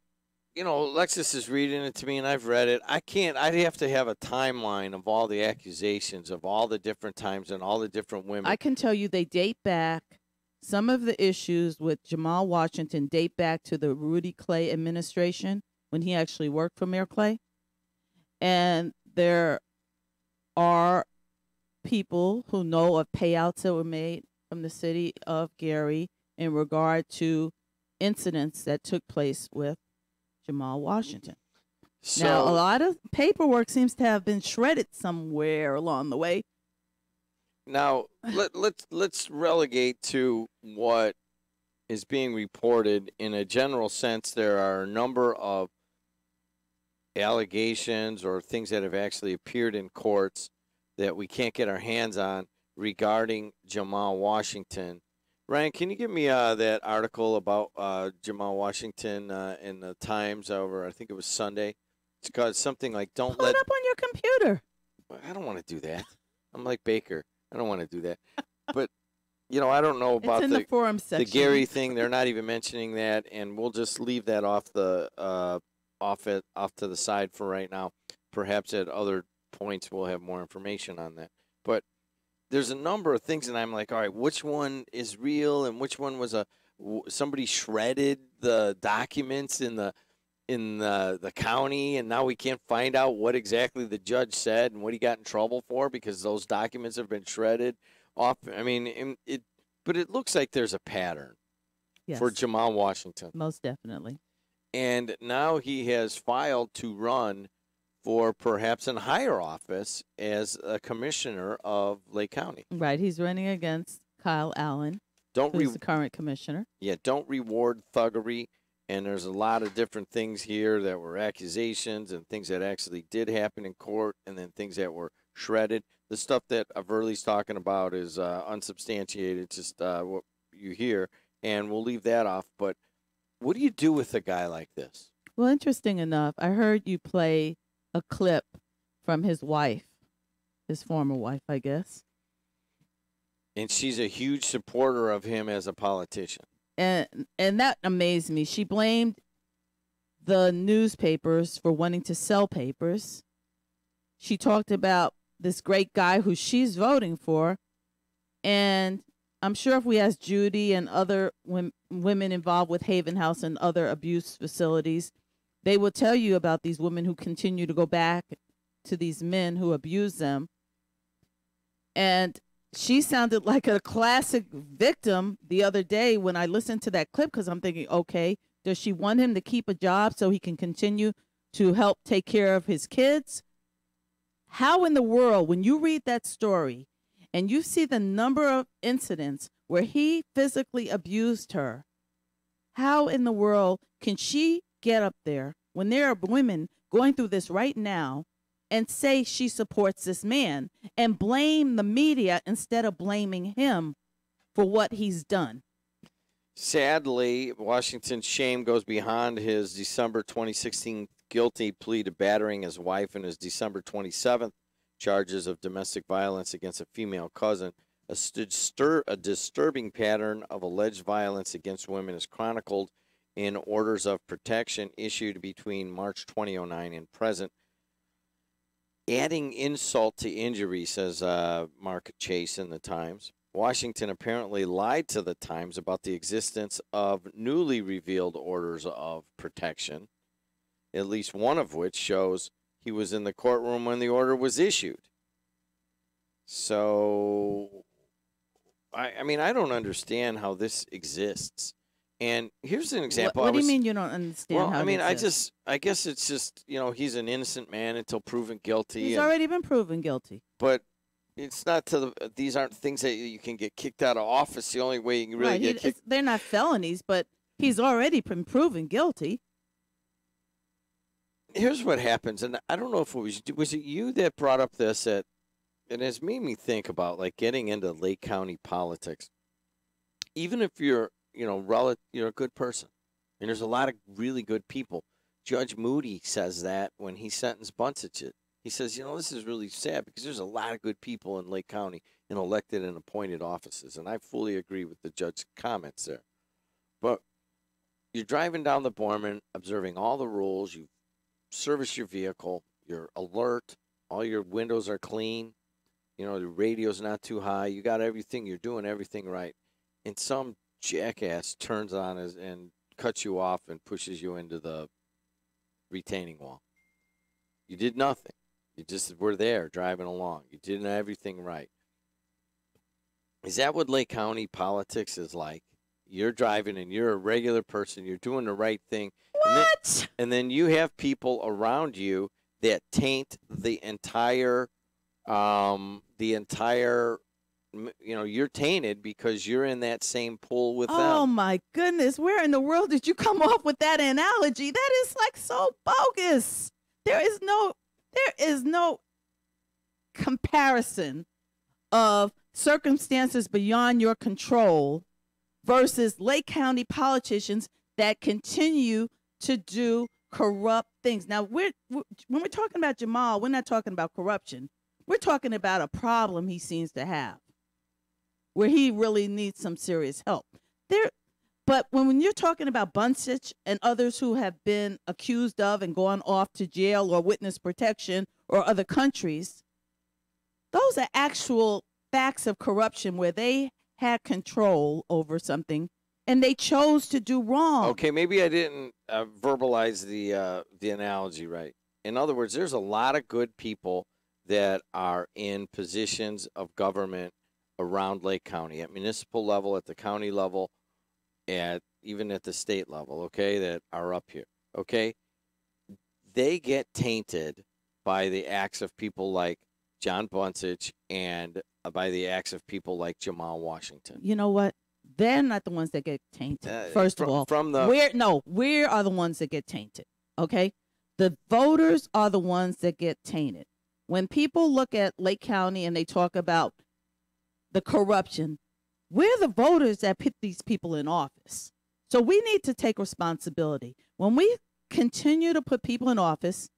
Lexus is reading it to me, and I've read it. I'd have to have a timeline of all the accusations of all the different times and all the different women. I can tell you they date back. Some of the issues with Jamal Washington date back to the Rudy Clay administration when he actually worked for Mayor Clay. And there are people who know of payouts that were made from the city of Gary in regard to incidents that took place with Jamal Washington. So, now, a lot of paperwork seems to have been shredded somewhere along the way. Now, let's relegate to what is being reported. In a general sense, there are a number of allegations or things that have actually appeared in courts that we can't get our hands on regarding Jamal Washington. Ryan, can you give me that article about Jamal Washington in the Times over, I think it was Sunday? It's called something like Pull it up on your computer. I don't want to do that. I'm like Baker. I don't want to do that. But, I don't know about it's in the forum section. The Gary thing. They're not even mentioning that, and we'll just leave that off to the side for right now. Perhaps at other points we'll have more information on that. But there's a number of things, and I'm like, all right, which one is real and which one was somebody shredded the documents in the county, and now we can't find out what exactly the judge said and what he got in trouble for because those documents have been shredded off. I mean, but it looks like there's a pattern for Jamal Washington. Most definitely. And now he has filed to run for perhaps a higher office as a commissioner of Lake County. Right. He's running against Kyle Allen, who's the current commissioner. Yeah, don't reward thuggery. And there's a lot of different things here that were accusations and things that actually did happen in court and then things that were shredded. The stuff that Averly's talking about is unsubstantiated, just what you hear, and we'll leave that off. But what do you do with a guy like this? Well, interesting enough, I heard you play a clip from his wife, his former wife, I guess. And she's a huge supporter of him as a politician. And that amazed me. She blamed the newspapers for wanting to sell papers. She talked about this great guy who she's voting for. And I'm sure if we ask Judy and other women involved with Haven House and other abuse facilities, they will tell you about these women who continue to go back to these men who abuse them. And she sounded like a classic victim the other day when I listened to that clip, because I'm thinking, okay, does she want him to keep a job so he can continue to help take care of his kids? How in the world, when you read that story and you see the number of incidents where he physically abused her, how in the world can she get up there when there are women going through this right now and say she supports this man and blame the media instead of blaming him for what he's done? Sadly, Washington's shame goes beyond his December 2016 guilty plea to battering his wife and his December 27th charges of domestic violence against a female cousin. A disturbing pattern of alleged violence against women is chronicled in orders of protection issued between March 2009 and present. Adding insult to injury, says Mark Chase in the Times. Washington apparently lied to the Times about the existence of newly revealed orders of protection, at least one of which shows he was in the courtroom when the order was issued. So, I mean, I don't understand how this exists. And here's an example. What do you mean you don't understand how I mean, it exists? I guess it's just, he's an innocent man until proven guilty. He's already been proven guilty. But it's not these aren't things that you can get kicked out of office. The only way you can really get kicked. They're not felonies, but he's already been proven guilty. Here's what happens, and I don't know if it was it you that brought up this, and it's made me think about like getting into Lake County politics. Even if you're you're a good person, and there's a lot of really good people. Judge Moody says that when he sentenced Buncich. He says, this is really sad because there's a lot of good people in Lake County in elected and appointed offices, and I fully agree with the judge's comments there. But you're driving down the Borman, observing all the rules, you service your vehicle, you're alert, all your windows are clean, the radio's not too high, you got everything, you're doing everything right, and some jackass turns on and cuts you off and pushes you into the retaining wall. You did nothing. You just were there driving along. You did everything right. Is that what Lake County politics is like? You're driving and you're a regular person. You're doing the right thing. What? And then you have people around you that taint the entire you're tainted because you're in that same pool with them. Oh, my goodness. Where in the world did you come up with that analogy? That is like so bogus. There is no comparison of circumstances beyond your control versus Lake County politicians that continue to do corrupt things. Now, when we're talking about Jamal, we're not talking about corruption. We're talking about a problem he seems to have where he really needs some serious help. But when you're talking about Buncich and others who have been accused of and gone off to jail or witness protection or other countries, those are facts of corruption where they had control over something and they chose to do wrong. Okay, maybe I didn't verbalize the analogy right. In other words, there's a lot of good people that are in positions of government around Lake County, at municipal level, at the county level, even at the state level, okay, that are up here, okay? They get tainted by the acts of people like John Bunsich and by the acts of people like Jamal Washington. You know what? They're not the ones that get tainted. First of all, we are the ones that get tainted. Okay, the voters are the ones that get tainted. When people look at Lake County and they talk about the corruption, we're the voters that put these people in office. So we need to take responsibility. When we continue to put people in office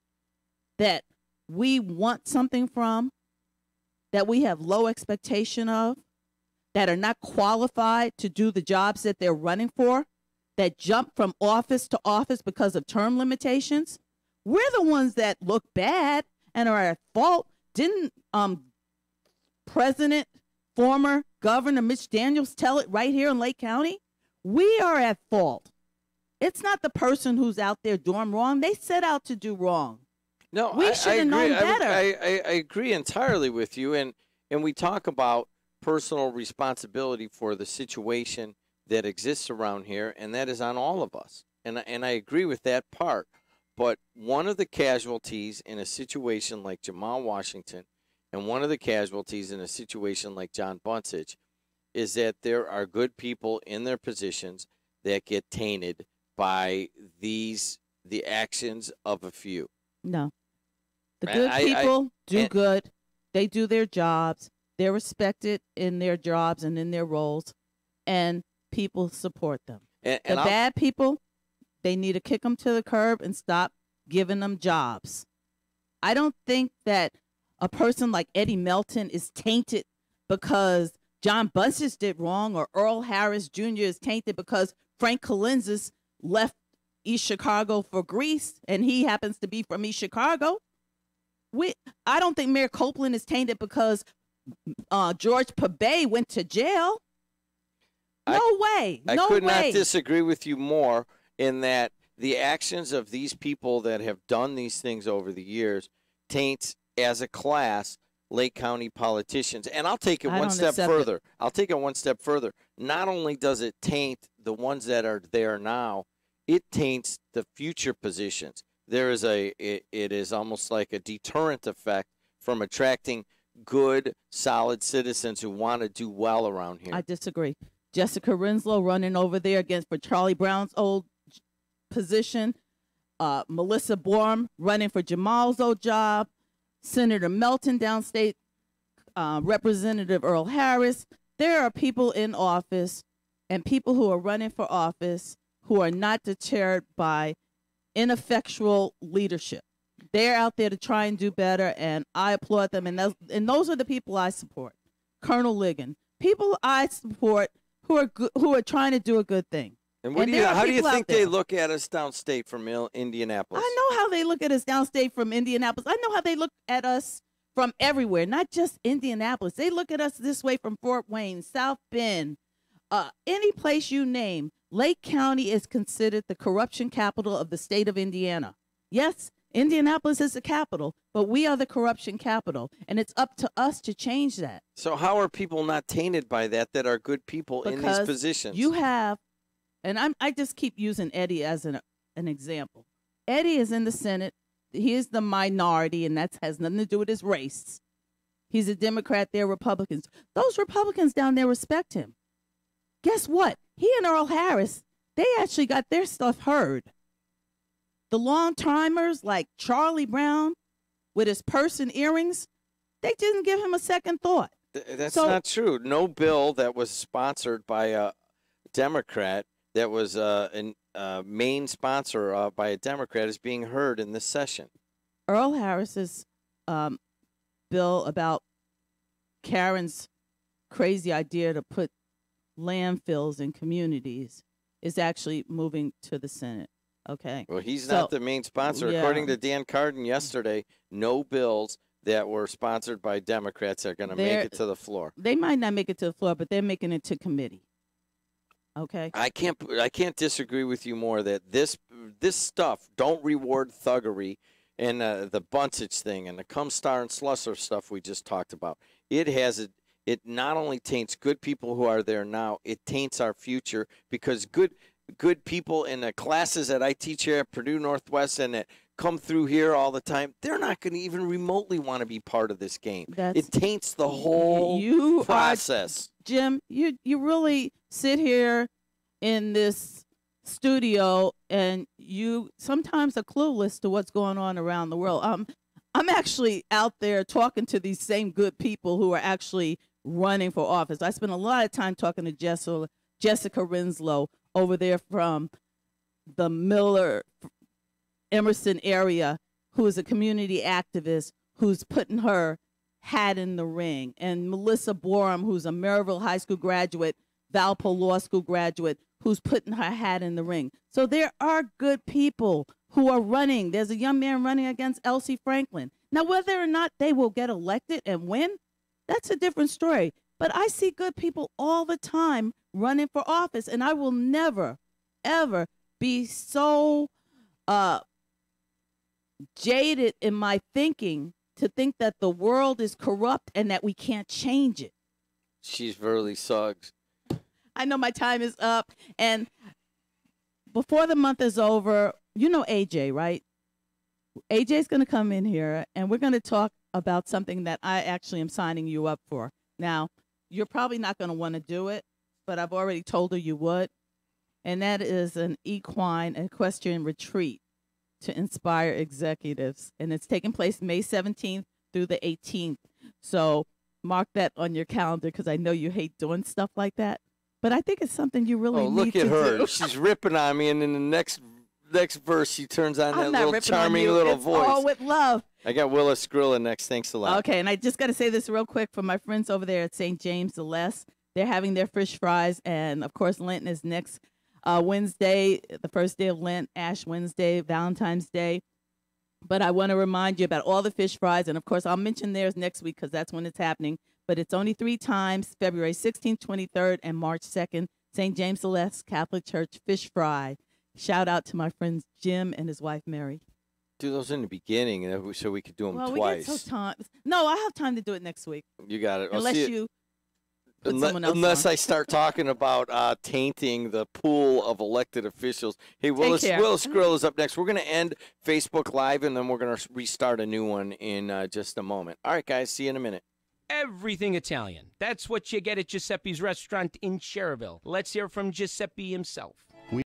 that we want something from, that we have low expectation of, that are not qualified to do the jobs that they're running for, that jump from office to office because of term limitations, we're the ones that look bad and are at fault. Didn't former Governor Mitch Daniels tell it right here in Lake County? We are at fault. It's not the person who's out there doing wrong. They set out to do wrong. No, we should have known better. I agree entirely with you, and we talk about personal responsibility for the situation that exists around here, and that is on all of us. And I agree with that part. But one of the casualties in a situation like Jamal Washington and one of the casualties in a situation like John Bunsich is that there are good people in their positions that get tainted by the actions of a few. No. The good people do good. They do their jobs. They're respected in their jobs and in their roles, and people support them. The bad people, they need to kick them to the curb and stop giving them jobs. I don't think that a person like Eddie Melton is tainted because John Bunsich did wrong, or Earl Harris Jr. is tainted because Frank Colenzis left East Chicago for Greece, and he happens to be from East Chicago. I don't think Mayor Copeland is tainted because George Pabay went to jail. No way. I could not disagree with you more in that the actions of these people that have done these things over the years taints, as a class, Lake County politicians. And I'll take it one step further. I'll take it one step further. Not only does it taint the ones that are there now, it taints the future positions. It is almost like a deterrent effect from attracting good, solid citizens who want to do well around here. I disagree. Jessica Renslow running over there for Charlie Brown's old position. Melissa Borm running for Jamal's old job. Senator Melton downstate. Representative Earl Harris. There are people in office and people who are running for office who are not deterred by ineffectual leadership. They're out there to try and do better, and I applaud them. And those are the people I support. Colonel Ligon, people I support who are trying to do a good thing. And how do you think they look at us downstate from Indianapolis? I know how they look at us downstate from Indianapolis. I know how they look at us from everywhere, not just Indianapolis. They look at us this way from Fort Wayne, South Bend, any place you name. Lake County is considered the corruption capital of the state of Indiana. Yes, Indianapolis is the capital, but we are the corruption capital, and it's up to us to change that. So how are people not tainted by that are good people in these positions? You have, and I just keep using Eddie as an example. Eddie is in the Senate. He is the minority, and that has nothing to do with his race. He's a Democrat. They're Republicans. Those Republicans down there respect him. Guess what? He and Earl Harris, they actually got their stuff heard. The long-timers like Charlie Brown with his purse and earrings, they didn't give him a second thought. That's not true. No bill that was sponsored by a Democrat, that was a main sponsor by a Democrat, is being heard in this session. Earl Harris's bill about Karen's crazy idea to put landfills in communities is actually moving to the Senate. Okay. Well, he's not the main sponsor. Yeah. According to Dan Cardin yesterday, no bills that were sponsored by Democrats are going to make it to the floor. They might not make it to the floor, but they're making it to committee. Okay. I can't disagree with you more that this stuff, don't reward thuggery, and the Buncich thing and the Cumstar and Slusser stuff we just talked about. It not only taints good people who are there now, it taints our future, because good people in the classes that I teach here at Purdue Northwest and that come through here all the time, they're not going to even remotely want to be part of this game. It taints the whole process. Jim, you really sit here in this studio and you sometimes are clueless to what's going on around the world. I'm actually out there talking to these same good people who are actually running for office. I spent a lot of time talking to Jessica Rinslow over there from the Miller Emerson area, who is a community activist who's putting her hat in the ring, and Melissa Borum, who's a Maryville High School graduate, Valpo Law School graduate, who's putting her hat in the ring. So there are good people who are running. There's a young man running against Elsie Franklin. Now, whether or not they will get elected and win, that's a different story. But I see good people all the time running for office, and I will never, ever be so jaded in my thinking to think that the world is corrupt and that we can't change it. She's really Suggs. I know my time is up, and before the month is over, you know AJ, right? AJ's going to come in here, and we're going to talk about something that I actually am signing you up for. Now, you're probably not going to want to do it, but I've already told her you would, and that is an equestrian retreat to inspire executives, and it's taking place May 17th through the 18th. So mark that on your calendar, because I know you hate doing stuff like that. But I think it's something you really need to do. Oh, look at her. She's ripping on me, and in the next verse, she turns on that little charming little voice. All with love. I got Willis Skrilla next. Thanks a lot. Okay, and I just got to say this real quick for my friends over there at St. James the Less. They're having their fish fries, and, of course, Lenten is next Wednesday, the first day of Lent, Ash Wednesday, Valentine's Day. But I want to remind you about all the fish fries, and, of course, I'll mention theirs next week because that's when it's happening. But it's only 3 times, February 16th, 23rd, and March 2nd, St. James the Less Catholic Church Fish Fry. Shout out to my friends Jim and his wife Mary. Do those in the beginning so we could do them twice. We get so time. No, I have time to do it next week. You got it. Unless you put someone else unless on. I start talking about tainting the pool of elected officials. Hey, Willis Skrill is up next. We're going to end Facebook Live, and then we're going to restart a new one in just a moment. All right, guys. See you in a minute. Everything Italian. That's what you get at Giuseppe's restaurant in Cherville. Let's hear from Giuseppe himself.